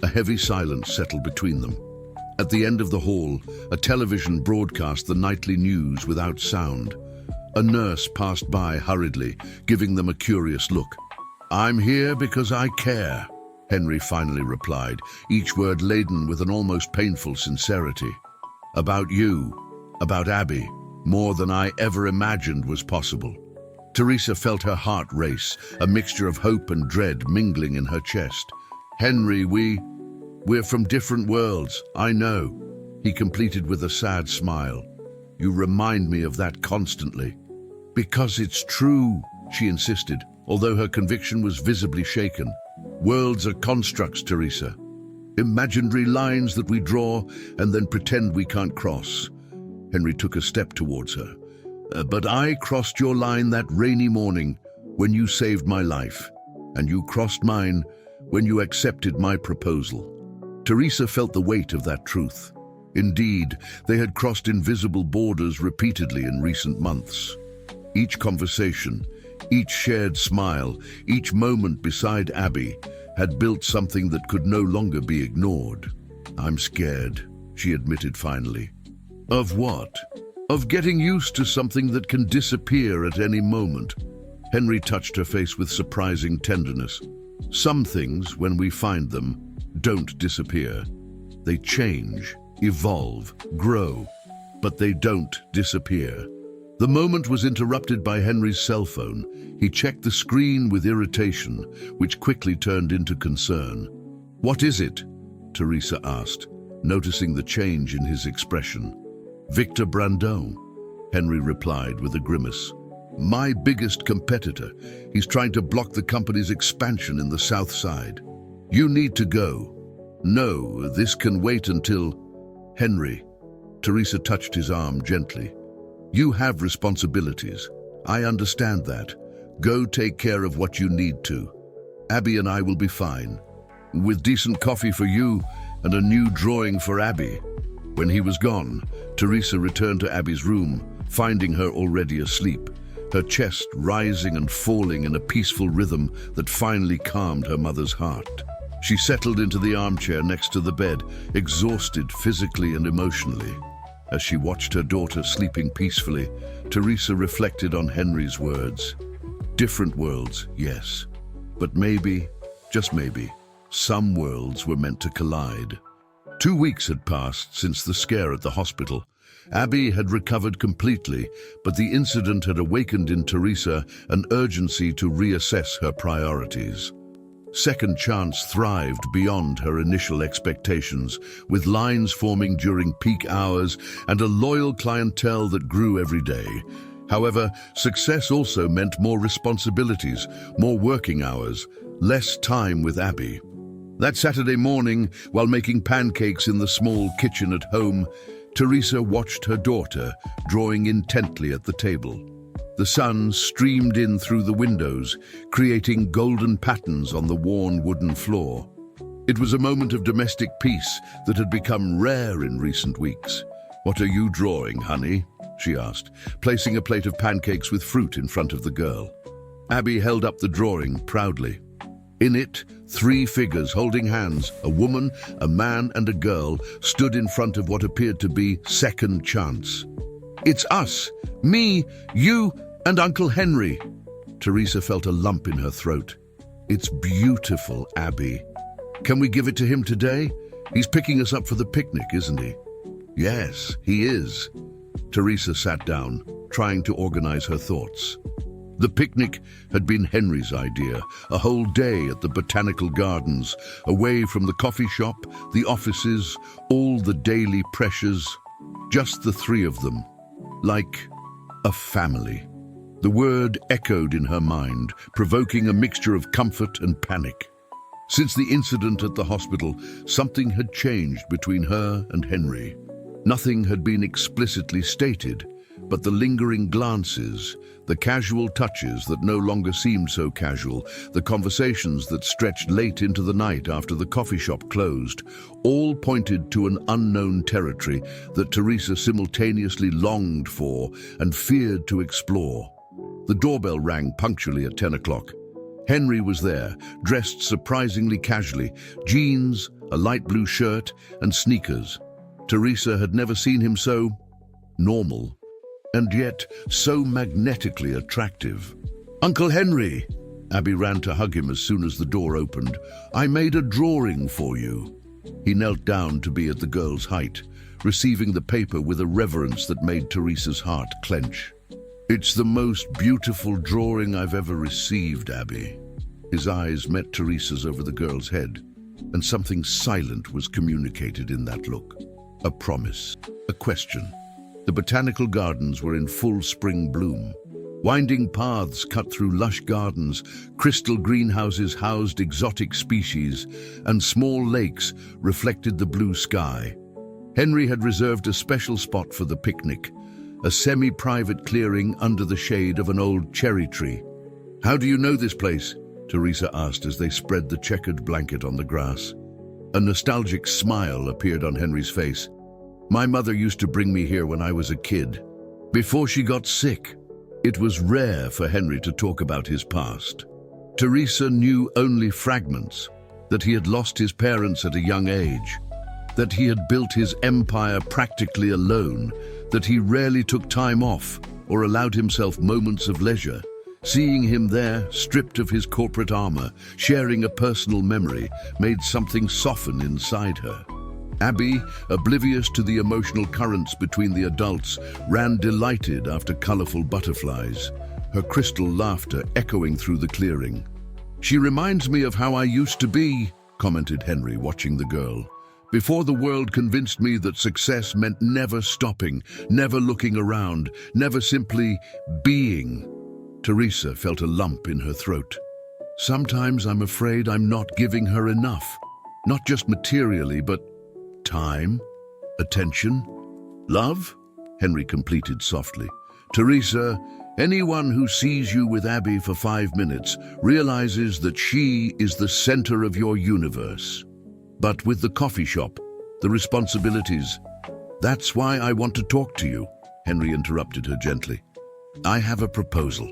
A heavy silence settled between them. At the end of the hall, a television broadcast the nightly news without sound. A nurse passed by hurriedly, giving them a curious look. "I'm here because I care," Henry finally replied, each word laden with an almost painful sincerity. "About you, about Abby, more than I ever imagined was possible." Teresa felt her heart race, a mixture of hope and dread mingling in her chest. "Henry, we're from different worlds, I know," he completed with a sad smile. "You remind me of that constantly." "Because it's true," she insisted, although her conviction was visibly shaken. "Worlds are constructs, Teresa. Imaginary lines that we draw and then pretend we can't cross." Henry took a step towards her. "But I crossed your line that rainy morning when you saved my life, and you crossed mine when you accepted my proposal." Teresa felt the weight of that truth. Indeed, they had crossed invisible borders repeatedly in recent months. Each conversation, each shared smile, each moment beside Abby had built something that could no longer be ignored. "I'm scared," she admitted finally. "Of what?" "Of getting used to something that can disappear at any moment." Henry touched her face with surprising tenderness. "Some things, when we find them, don't disappear. They change, evolve, grow, but they don't disappear." The moment was interrupted by Henry's cell phone. He checked the screen with irritation, which quickly turned into concern. "What is it?" Teresa asked, noticing the change in his expression. "Victor Brandon," Henry replied with a grimace. "My biggest competitor. He's trying to block the company's expansion in the South Side. You need to go." "No, this can wait until—" "Henry," Teresa touched his arm gently. "You have responsibilities. I understand that. Go take care of what you need to. Abby and I will be fine. With decent coffee for you and a new drawing for Abby." When he was gone, Teresa returned to Abby's room, finding her already asleep, her chest rising and falling in a peaceful rhythm that finally calmed her mother's heart. She settled into the armchair next to the bed, exhausted physically and emotionally. As she watched her daughter sleeping peacefully, Teresa reflected on Henry's words. Different worlds, yes, but maybe, just maybe, some worlds were meant to collide. 2 weeks had passed since the scare at the hospital. Abby had recovered completely, but the incident had awakened in Teresa an urgency to reassess her priorities. Second Chance thrived beyond her initial expectations, with lines forming during peak hours and a loyal clientele that grew every day. However, success also meant more responsibilities, more working hours, less time with Abby. That Saturday morning, while making pancakes in the small kitchen at home, Teresa watched her daughter drawing intently at the table. The sun streamed in through the windows, creating golden patterns on the worn wooden floor. It was a moment of domestic peace that had become rare in recent weeks. "What are you drawing, honey?" she asked, placing a plate of pancakes with fruit in front of the girl. Abby held up the drawing proudly. In it, 3 figures holding hands, a woman, a man, and a girl, stood in front of what appeared to be second chance. "It's us, me, you, and Uncle Henry." Teresa felt a lump in her throat. "It's beautiful, Abby. Can we give it to him today? He's picking us up for the picnic, isn't he?" "Yes, he is." Teresa sat down, trying to organize her thoughts. The picnic had been Henry's idea, a whole day at the botanical gardens, away from the coffee shop, the offices, all the daily pressures. Just the 3 of them, like a family. The word echoed in her mind, provoking a mixture of comfort and panic. Since the incident at the hospital, something had changed between her and Henry. Nothing had been explicitly stated, but the lingering glances, the casual touches that no longer seemed so casual, the conversations that stretched late into the night after the coffee shop closed, all pointed to an unknown territory that Teresa simultaneously longed for and feared to explore. The doorbell rang punctually at 10 o'clock. Henry was there, dressed surprisingly casually, jeans, a light blue shirt, and sneakers. Teresa had never seen him so normal, and yet so magnetically attractive. "Uncle Henry!" Abby ran to hug him as soon as the door opened. "I made a drawing for you." He knelt down to be at the girl's height, receiving the paper with a reverence that made Teresa's heart clench. "It's the most beautiful drawing I've ever received, Abby." His eyes met Teresa's over the girl's head, and something silent was communicated in that look. A promise, a question. The botanical gardens were in full spring bloom. Winding paths cut through lush gardens, crystal greenhouses housed exotic species, and small lakes reflected the blue sky. Henry had reserved a special spot for the picnic, a semi-private clearing under the shade of an old cherry tree. "How do you know this place?" Teresa asked as they spread the checkered blanket on the grass. A nostalgic smile appeared on Henry's face. "My mother used to bring me here when I was a kid, before she got sick." It was rare for Henry to talk about his past. Teresa knew only fragments, that he had lost his parents at a young age, that he had built his empire practically alone, that he rarely took time off or allowed himself moments of leisure. Seeing him there, stripped of his corporate armor, sharing a personal memory, made something soften inside her. Abby, oblivious to the emotional currents between the adults, ran delighted after colorful butterflies, her crystal laughter echoing through the clearing. "She reminds me of how I used to be," commented Henry, watching the girl. "Before the world convinced me that success meant never stopping, never looking around, never simply being." Teresa felt a lump in her throat. "Sometimes I'm afraid I'm not giving her enough, not just materially, but time, attention, love," Henry completed softly. "Teresa, anyone who sees you with Abby for 5 minutes realizes that she is the center of your universe. But with the coffee shop, the responsibilities, that's why I want to talk to you," Henry interrupted her gently. "I have a proposal."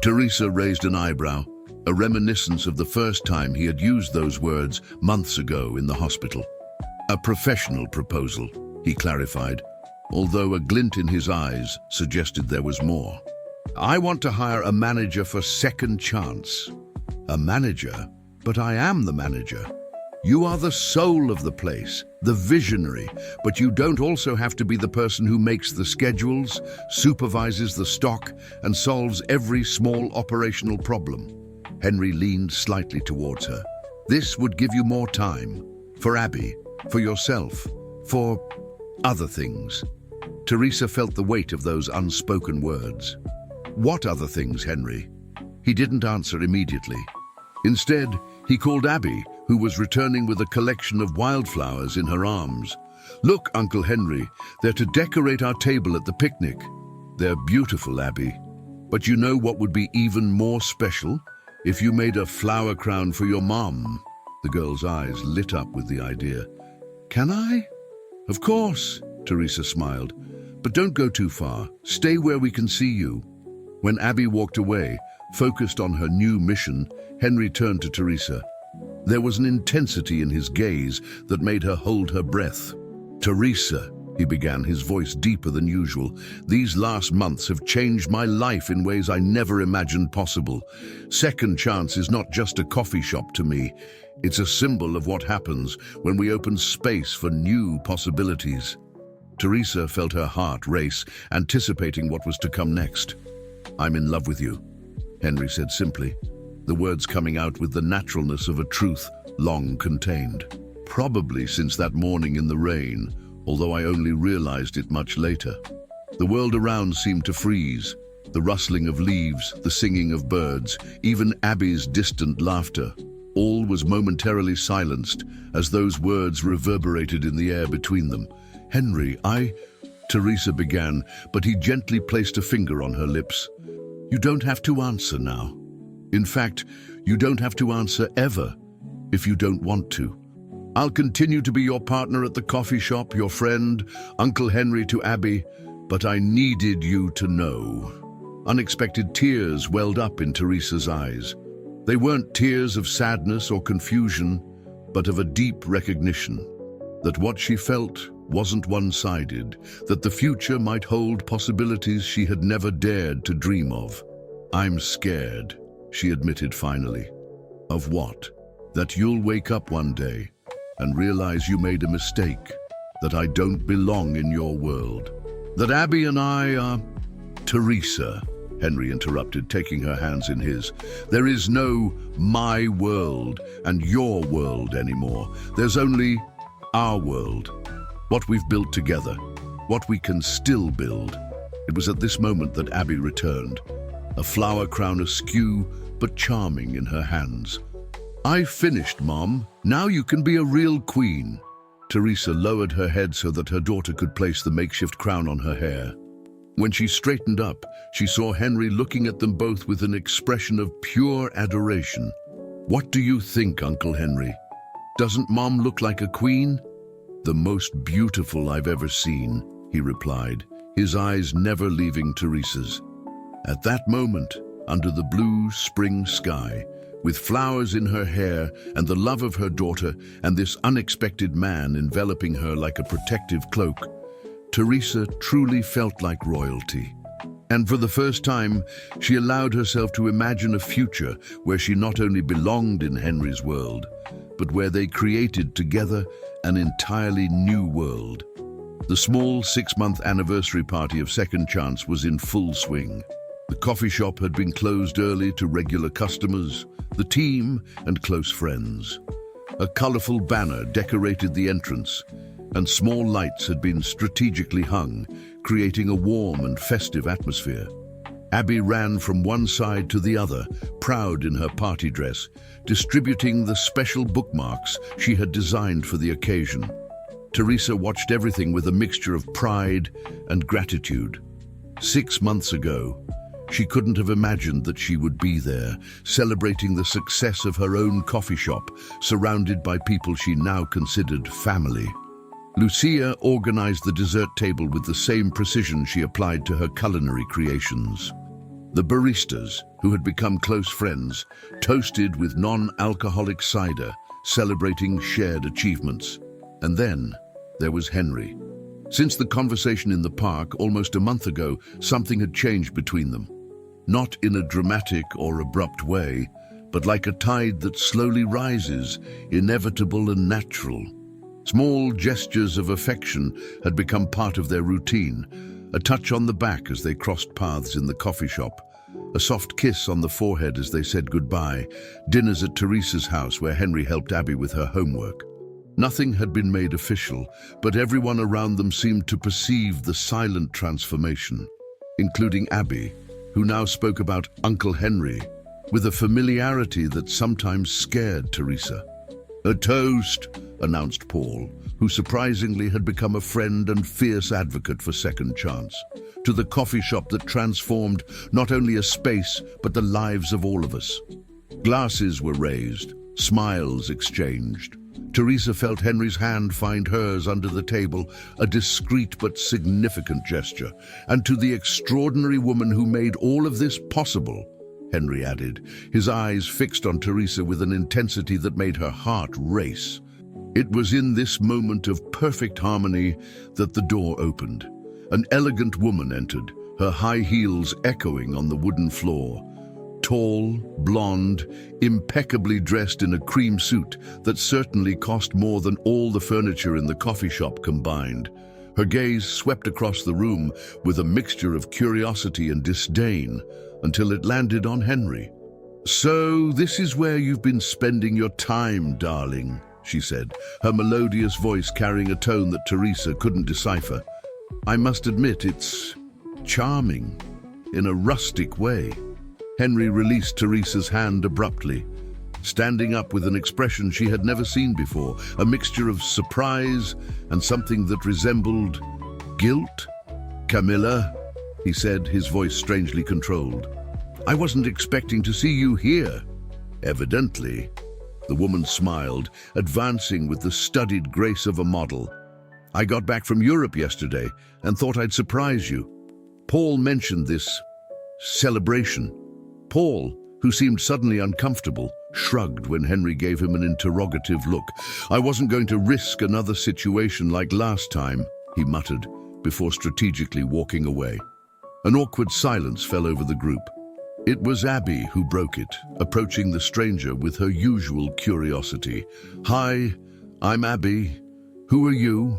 Teresa raised an eyebrow, a reminiscence of the first time he had used those words months ago in the hospital. "A professional proposal," he clarified, although a glint in his eyes suggested there was more. "I want to hire a manager for second chance." "A manager? But I am the manager. You are the soul of the place, the visionary, but you don't also have to be the person who makes the schedules, supervises the stock, and solves every small operational problem." Henry leaned slightly towards her. "This would give you more time. For Abby, for yourself, for other things." Teresa felt the weight of those unspoken words. "What other things, Henry?" He didn't answer immediately. Instead, he called Abby, who was returning with a collection of wildflowers in her arms. "Look, Uncle Henry, they're to decorate our table at the picnic." "They're beautiful, Abby. But you know what would be even more special? If you made a flower crown for your mom." The girl's eyes lit up with the idea. "Can I?" "Of course," Teresa smiled. "But don't go too far. Stay where we can see you." When Abby walked away, Focused on her new mission, Henry turned to Teresa. There was an intensity in his gaze that made her hold her breath. "Teresa," he began, his voice deeper than usual, "these last months have changed my life in ways I never imagined possible. Second Chance is not just a coffee shop to me. It's a symbol of what happens when we open space for new possibilities." Teresa felt her heart race, anticipating what was to come next. "I'm in love with you," Henry said simply, the words coming out with the naturalness of a truth long contained. Probably since that morning in the rain, although I only realized it much later. The world around seemed to freeze. The rustling of leaves, the singing of birds, even Abby's distant laughter. All was momentarily silenced as those words reverberated in the air between them. "Henry, Teresa began, but he gently placed a finger on her lips. "You don't have to answer now. In fact, you don't have to answer ever, if you don't want to. I'll continue to be your partner at the coffee shop, your friend, Uncle Henry to Abby, but I needed you to know." Unexpected tears welled up in Teresa's eyes. They weren't tears of sadness or confusion, but of a deep recognition that what she felt wasn't one-sided, that the future might hold possibilities she had never dared to dream of. "I'm scared," she admitted finally. "Of what?" "That you'll wake up one day and realize you made a mistake, that I don't belong in your world, that Abby and I are—" "Teresa," Henry interrupted, taking her hands in his, "there is no my world and your world anymore. There's only our world. What we've built together, what we can still build." It was at this moment that Abby returned, a flower crown askew but charming in her hands. "I finished, Mom. Now you can be a real queen." Teresa lowered her head so that her daughter could place the makeshift crown on her hair. When she straightened up, she saw Henry looking at them both with an expression of pure adoration. "What do you think, Uncle Henry? Doesn't Mom look like a queen?" "The most beautiful I've ever seen," he replied, his eyes never leaving Teresa's. At that moment, under the blue spring sky, with flowers in her hair and the love of her daughter and this unexpected man enveloping her like a protective cloak, Teresa truly felt like royalty. And for the first time, she allowed herself to imagine a future where she not only belonged in Henry's world, but where they created together an entirely new world. The small 6-month anniversary party of Second Chance was in full swing. The coffee shop had been closed early to regular customers, the team, and close friends. A colorful banner decorated the entrance, and small lights had been strategically hung, creating a warm and festive atmosphere. Abby ran from one side to the other, proud in her party dress, distributing the special bookmarks she had designed for the occasion. Teresa watched everything with a mixture of pride and gratitude. 6 months ago, she couldn't have imagined that she would be there, celebrating the success of her own coffee shop, surrounded by people she now considered family. Lucia organized the dessert table with the same precision she applied to her culinary creations. The baristas, who had become close friends, toasted with non-alcoholic cider, celebrating shared achievements. And then there was Henry. Since the conversation in the park almost a month ago, something had changed between them. Not in a dramatic or abrupt way, but like a tide that slowly rises, inevitable and natural. Small gestures of affection had become part of their routine, a touch on the back as they crossed paths in the coffee shop, a soft kiss on the forehead as they said goodbye, dinners at Teresa's house where Henry helped Abby with her homework. Nothing had been made official, but everyone around them seemed to perceive the silent transformation, including Abby, who now spoke about Uncle Henry with a familiarity that sometimes scared Teresa. "A toast," announced Paul, who surprisingly had become a friend and fierce advocate for Second Chance, to the coffee shop that transformed not only a space, but the lives of all of us. Glasses were raised, smiles exchanged. Teresa felt Henry's hand find hers under the table, a discreet but significant gesture. And to the extraordinary woman who made all of this possible, Henry added, his eyes fixed on Teresa with an intensity that made her heart race. It was in this moment of perfect harmony that the door opened. An elegant woman entered, her high heels echoing on the wooden floor. Tall, blonde, impeccably dressed in a cream suit that certainly cost more than all the furniture in the coffee shop combined. Her gaze swept across the room with a mixture of curiosity and disdain until it landed on Henry. "So this is where you've been spending your time, darling," she said, her melodious voice carrying a tone that Teresa couldn't decipher. "I must admit it's charming, in a rustic way." Henry released Teresa's hand abruptly, standing up with an expression she had never seen before, a mixture of surprise and something that resembled guilt. "Camilla," he said, his voice strangely controlled, "I wasn't expecting to see you here." "Evidently." The woman smiled, advancing with the studied grace of a model. "I got back from Europe yesterday and thought I'd surprise you. Paul mentioned this celebration." Paul, who seemed suddenly uncomfortable, shrugged when Henry gave him an interrogative look. "I wasn't going to risk another situation like last time," he muttered, before strategically walking away. An awkward silence fell over the group. It was Abby who broke it, approaching the stranger with her usual curiosity. "Hi, I'm Abby. Who are you?"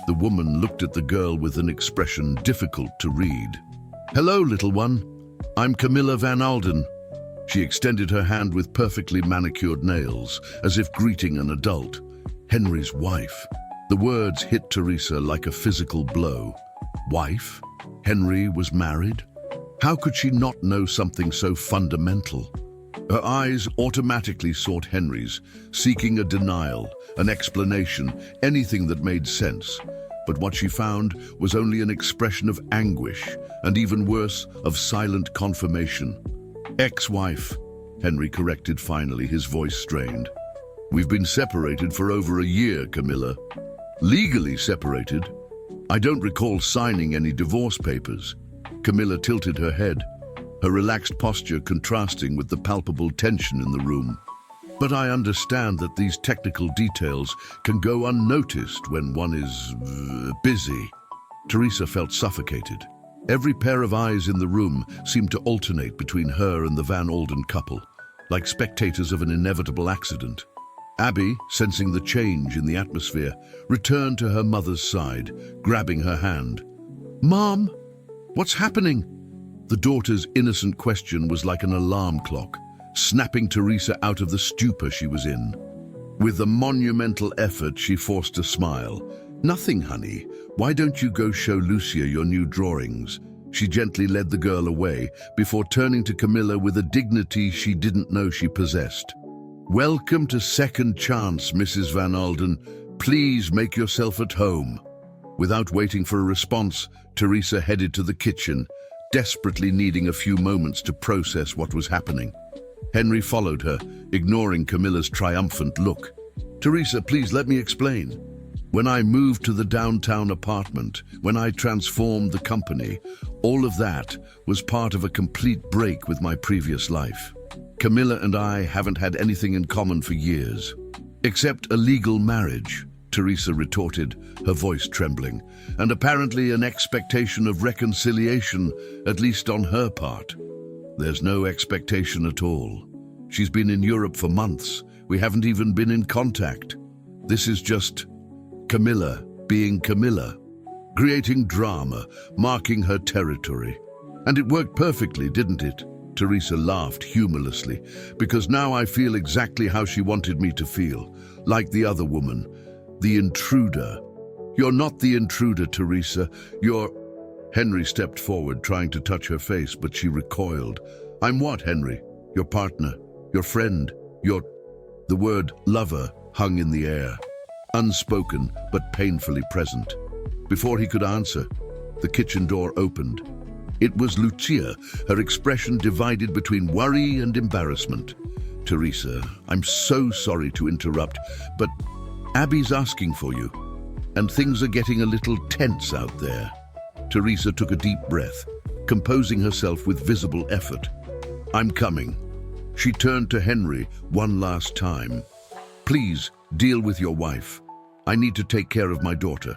The woman looked at the girl with an expression difficult to read. "Hello, little one. I'm Camilla Van Alden." She extended her hand with perfectly manicured nails, as if greeting an adult. Henry's wife. The words hit Teresa like a physical blow. Wife? Henry was married? How could she not know something so fundamental? Her eyes automatically sought Henry's, seeking a denial, an explanation, anything that made sense. But what she found was only an expression of anguish, and even worse, of silent confirmation. "Ex-wife," Henry corrected finally, his voice strained. "We've been separated for over a year, Camilla." "Legally separated? I don't recall signing any divorce papers." Camilla tilted her head, her relaxed posture contrasting with the palpable tension in the room. "But I understand that these technical details can go unnoticed when one is busy." Teresa felt suffocated. Every pair of eyes in the room seemed to alternate between her and the Van Alden couple, like spectators of an inevitable accident. Abby, sensing the change in the atmosphere, returned to her mother's side, grabbing her hand. "Mom, what's happening?" The daughter's innocent question was like an alarm clock, snapping Teresa out of the stupor she was in. With a monumental effort, she forced a smile. "Nothing, honey. Why don't you go show Lucia your new drawings?" She gently led the girl away before turning to Camilla with a dignity she didn't know she possessed. "Welcome to Second Chance, Mrs. Van Alden. Please make yourself at home." Without waiting for a response, Teresa headed to the kitchen, desperately needing a few moments to process what was happening. Henry followed her, ignoring Camilla's triumphant look. "Teresa, please let me explain. When I moved to the downtown apartment, when I transformed the company, all of that was part of a complete break with my previous life. Camilla and I haven't had anything in common for years. Except a legal marriage," Teresa retorted, her voice trembling, "and apparently an expectation of reconciliation, at least on her part." "There's no expectation at all. She's been in Europe for months. We haven't even been in contact. This is just Camilla being Camilla, creating drama, marking her territory. And it worked perfectly, didn't it?" Teresa laughed humorlessly, "because now I feel exactly how she wanted me to feel, like the other woman, the intruder." "You're not the intruder, Teresa. You're—" Henry stepped forward, trying to touch her face, but she recoiled. "I'm what, Henry? Your partner, your friend, your—" The word lover hung in the air, unspoken but painfully present. Before he could answer, the kitchen door opened. It was Lucia, her expression divided between worry and embarrassment. "Teresa, I'm so sorry to interrupt, but Abby's asking for you, and things are getting a little tense out there." Teresa took a deep breath, composing herself with visible effort. I'm coming." She turned to Henry one last time. "Please, deal with your wife. I need to take care of my daughter."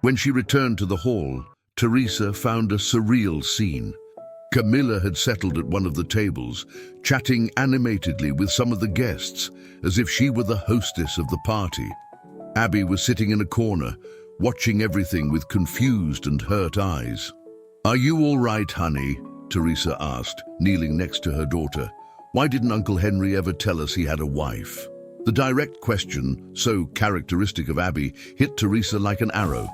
When she returned to the hall, Teresa found a surreal scene. Camilla had settled at one of the tables, chatting animatedly with some of the guests, as if she were the hostess of the party. Abby was sitting in a corner, watching everything with confused and hurt eyes. "Are you all right, honey?" Teresa asked, kneeling next to her daughter. "Why didn't Uncle Henry ever tell us he had a wife?" The direct question, so characteristic of Abby, hit Teresa like an arrow.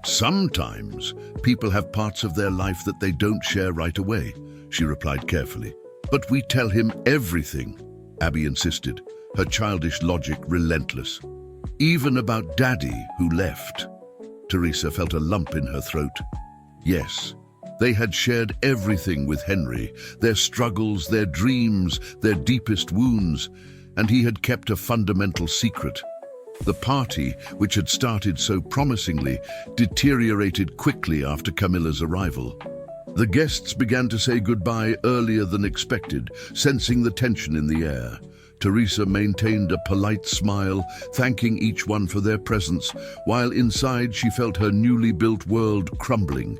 "Sometimes people have parts of their life that they don't share right away," she replied carefully. "But we tell him everything," Abby insisted, her childish logic relentless. "Even about Daddy, who left." Teresa felt a lump in her throat. Yes, they had shared everything with Henry, their struggles, their dreams, their deepest wounds, and he had kept a fundamental secret. The party, which had started so promisingly, deteriorated quickly after Camilla's arrival. The guests began to say goodbye earlier than expected, sensing the tension in the air. Teresa maintained a polite smile, thanking each one for their presence, while inside she felt her newly built world crumbling.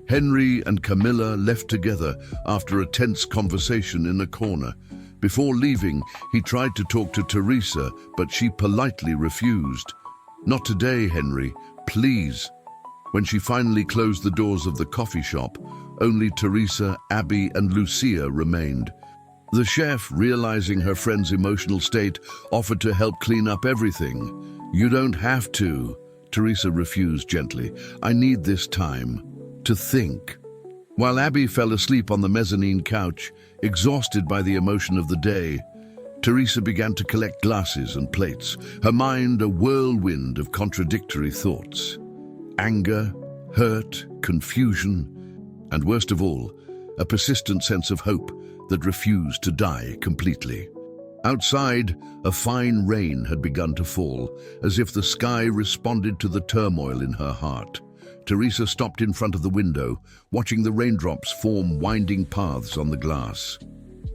Henry and Camilla left together after a tense conversation in a corner. Before leaving, he tried to talk to Teresa, but she politely refused. "Not today, Henry, please." When she finally closed the doors of the coffee shop, only Teresa, Abby, and Lucia remained. The chef, realizing her friend's emotional state, offered to help clean up everything. "You don't have to," Teresa refused gently. "I need this time to think." While Abby fell asleep on the mezzanine couch, exhausted by the emotion of the day, Teresa began to collect glasses and plates, her mind a whirlwind of contradictory thoughts. Anger, hurt, confusion, and worst of all, a persistent sense of hope that refused to die completely. Outside, a fine rain had begun to fall, as if the sky responded to the turmoil in her heart. Teresa stopped in front of the window, watching the raindrops form winding paths on the glass.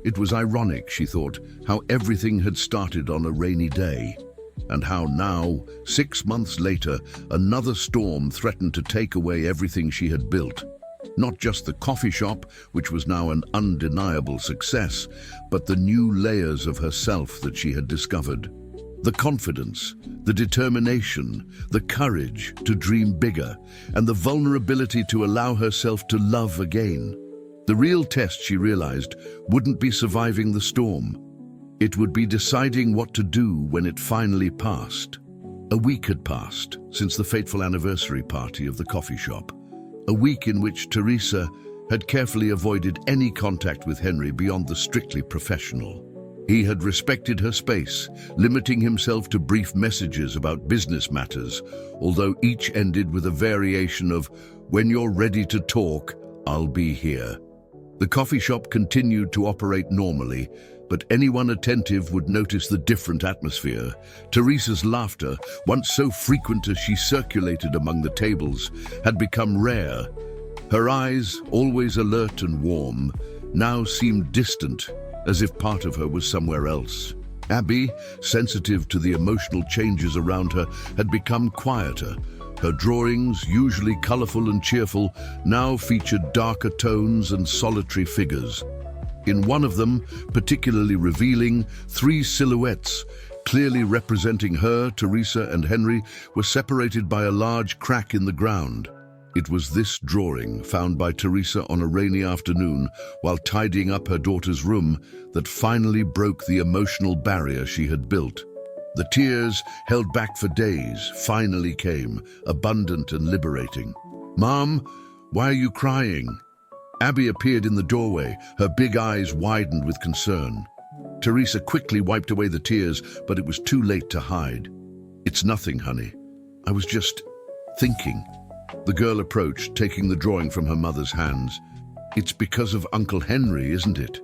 It was ironic, she thought, how everything had started on a rainy day, and how now, 6 months later, another storm threatened to take away everything she had built. Not just the coffee shop, which was now an undeniable success, but the new layers of herself that she had discovered. The confidence, the determination, the courage to dream bigger, and the vulnerability to allow herself to love again. The real test, she realized, wouldn't be surviving the storm. It would be deciding what to do when it finally passed. A week had passed since the fateful anniversary party of the coffee shop. A week in which Teresa had carefully avoided any contact with Henry beyond the strictly professional. He had respected her space, limiting himself to brief messages about business matters, although each ended with a variation of, "When you're ready to talk, I'll be here." The coffee shop continued to operate normally, but anyone attentive would notice the different atmosphere. Teresa's laughter, once so frequent as she circulated among the tables, had become rare. Her eyes, always alert and warm, now seemed distant, as if part of her was somewhere else. Abby, sensitive to the emotional changes around her, had become quieter. Her drawings, usually colorful and cheerful, now featured darker tones and solitary figures. In one of them, particularly revealing, 3 silhouettes, clearly representing her, Teresa, and Henry, were separated by a large crack in the ground. It was this drawing, found by Teresa on a rainy afternoon while tidying up her daughter's room, that finally broke the emotional barrier she had built. The tears, held back for days, finally came, abundant and liberating. "Mom, why are you crying?" Abby appeared in the doorway, her big eyes widened with concern. Teresa quickly wiped away the tears, but it was too late to hide. "It's nothing, honey. I was just thinking." The girl approached, taking the drawing from her mother's hands. "It's because of Uncle Henry, isn't it?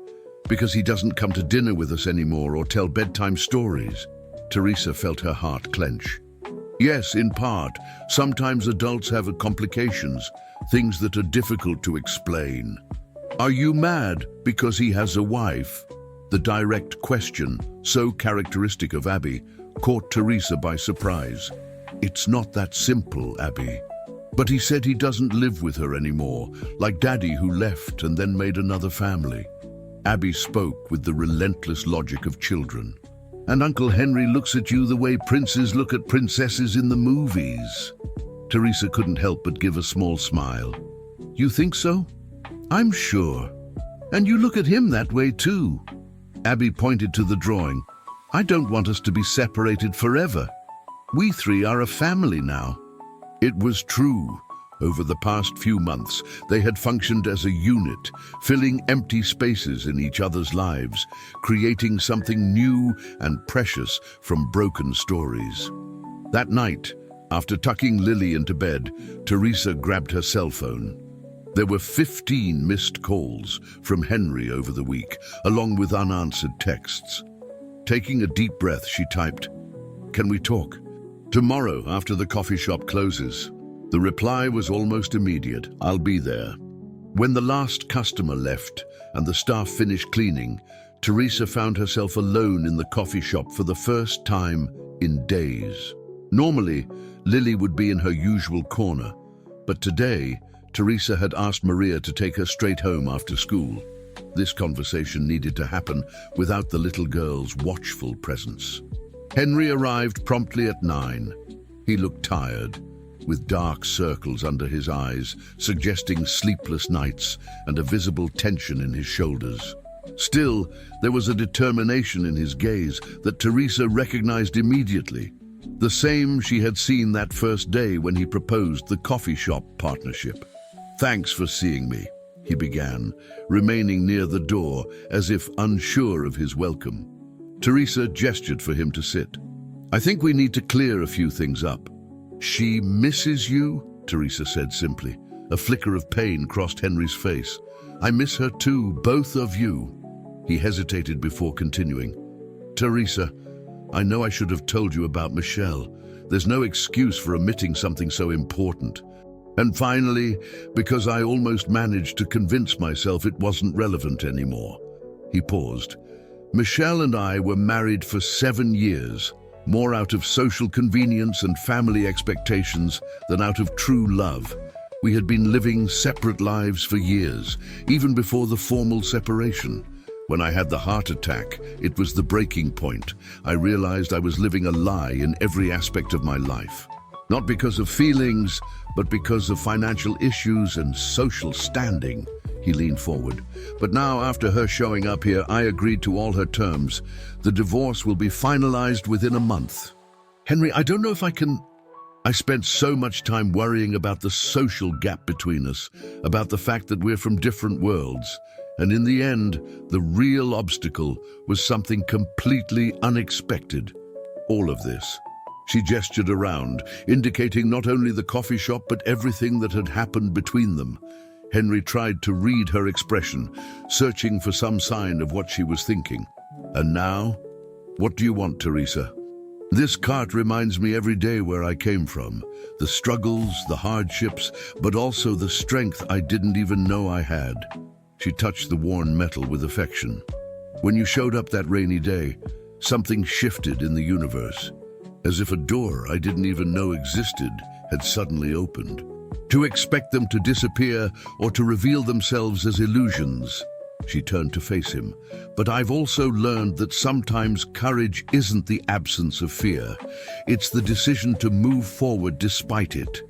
Because he doesn't come to dinner with us anymore or tell bedtime stories." Teresa felt her heart clench. "Yes, in part. Sometimes adults have complications, things that are difficult to explain." Are you mad because he has a wife? The direct question, so characteristic of Abby, caught Teresa by surprise. It's not that simple, Abby. But he said he doesn't live with her anymore, like Daddy who left and then made another family. Abby spoke with the relentless logic of children. And Uncle Henry looks at you the way princes look at princesses in the movies. Teresa couldn't help but give a small smile. You think so? I'm sure. And you look at him that way too. Abby pointed to the drawing. I don't want us to be separated forever. We three are a family now. It was true. Over the past few months, they had functioned as a unit, filling empty spaces in each other's lives, creating something new and precious from broken stories. That night, after tucking Lily into bed, Teresa grabbed her cell phone. There were 15 missed calls from Henry over the week, along with unanswered texts. Taking a deep breath, she typed, "Can we talk? Tomorrow after the coffee shop closes." The reply was almost immediate. "I'll be there." When the last customer left and the staff finished cleaning, Teresa found herself alone in the coffee shop for the first time in days. Normally, Lily would be in her usual corner, but today, Teresa had asked Maria to take her straight home after school. This conversation needed to happen without the little girl's watchful presence. Henry arrived promptly at 9. He looked tired, with dark circles under his eyes, suggesting sleepless nights and a visible tension in his shoulders. Still, there was a determination in his gaze that Teresa recognized immediately, the same she had seen that first day when he proposed the coffee shop partnership. "Thanks for seeing me," he began, remaining near the door as if unsure of his welcome. Teresa gestured for him to sit. "I think we need to clear a few things up." "She misses you?" Teresa said simply. A flicker of pain crossed Henry's face. "I miss her too, both of you." He hesitated before continuing. "Teresa, I know I should have told you about Michelle. There's no excuse for omitting something so important. And finally, because I almost managed to convince myself it wasn't relevant anymore." He paused. "Michelle and I were married for 7 years, more out of social convenience and family expectations than out of true love. We had been living separate lives for years, even before the formal separation. When I had the heart attack, it was the breaking point. I realized I was living a lie in every aspect of my life. Not because of feelings, but because of financial issues and social standing." He leaned forward. "But now, after her showing up here, I agreed to all her terms. The divorce will be finalized within a month." "Henry, I don't know if I can..." "I spent so much time worrying about the social gap between us, about the fact that we're from different worlds. And in the end, the real obstacle was something completely unexpected. All of this." She gestured around, indicating not only the coffee shop but everything that had happened between them. Henry tried to read her expression, searching for some sign of what she was thinking. "And now? What do you want, Teresa?" "This cart reminds me every day where I came from. The struggles, the hardships, but also the strength I didn't even know I had." She touched the worn metal with affection. "When you showed up that rainy day, something shifted in the universe. As if a door I didn't even know existed had suddenly opened. To expect them to disappear or to reveal themselves as illusions." She turned to face him. "But I've also learned that sometimes courage isn't the absence of fear. It's the decision to move forward despite it.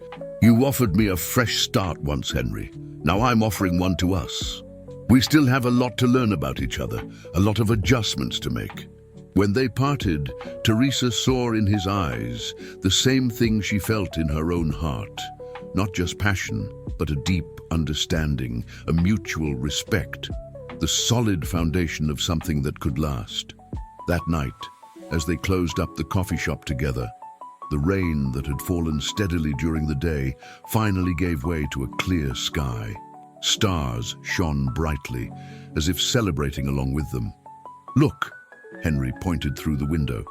You offered me a fresh start once, Henry. Now I'm offering one to us. We still have a lot to learn about each other, a lot of adjustments to make." When they parted, Teresa saw in his eyes the same thing she felt in her own heart. Not just passion, but a deep understanding, a mutual respect, the solid foundation of something that could last. That night, as they closed up the coffee shop together, the rain that had fallen steadily during the day finally gave way to a clear sky. Stars shone brightly, as if celebrating along with them. "Look," Henry pointed through the window.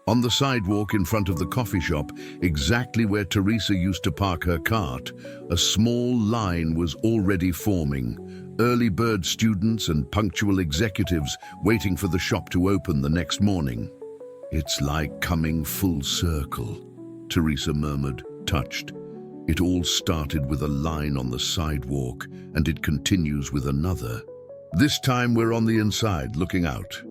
On the sidewalk in front of the coffee shop, exactly where Teresa used to park her cart, a small line was already forming, early bird students and punctual executives waiting for the shop to open the next morning. "It's like coming full circle," Teresa murmured, touched. "It all started with a line on the sidewalk, and it continues with another. This time we're on the inside, looking out.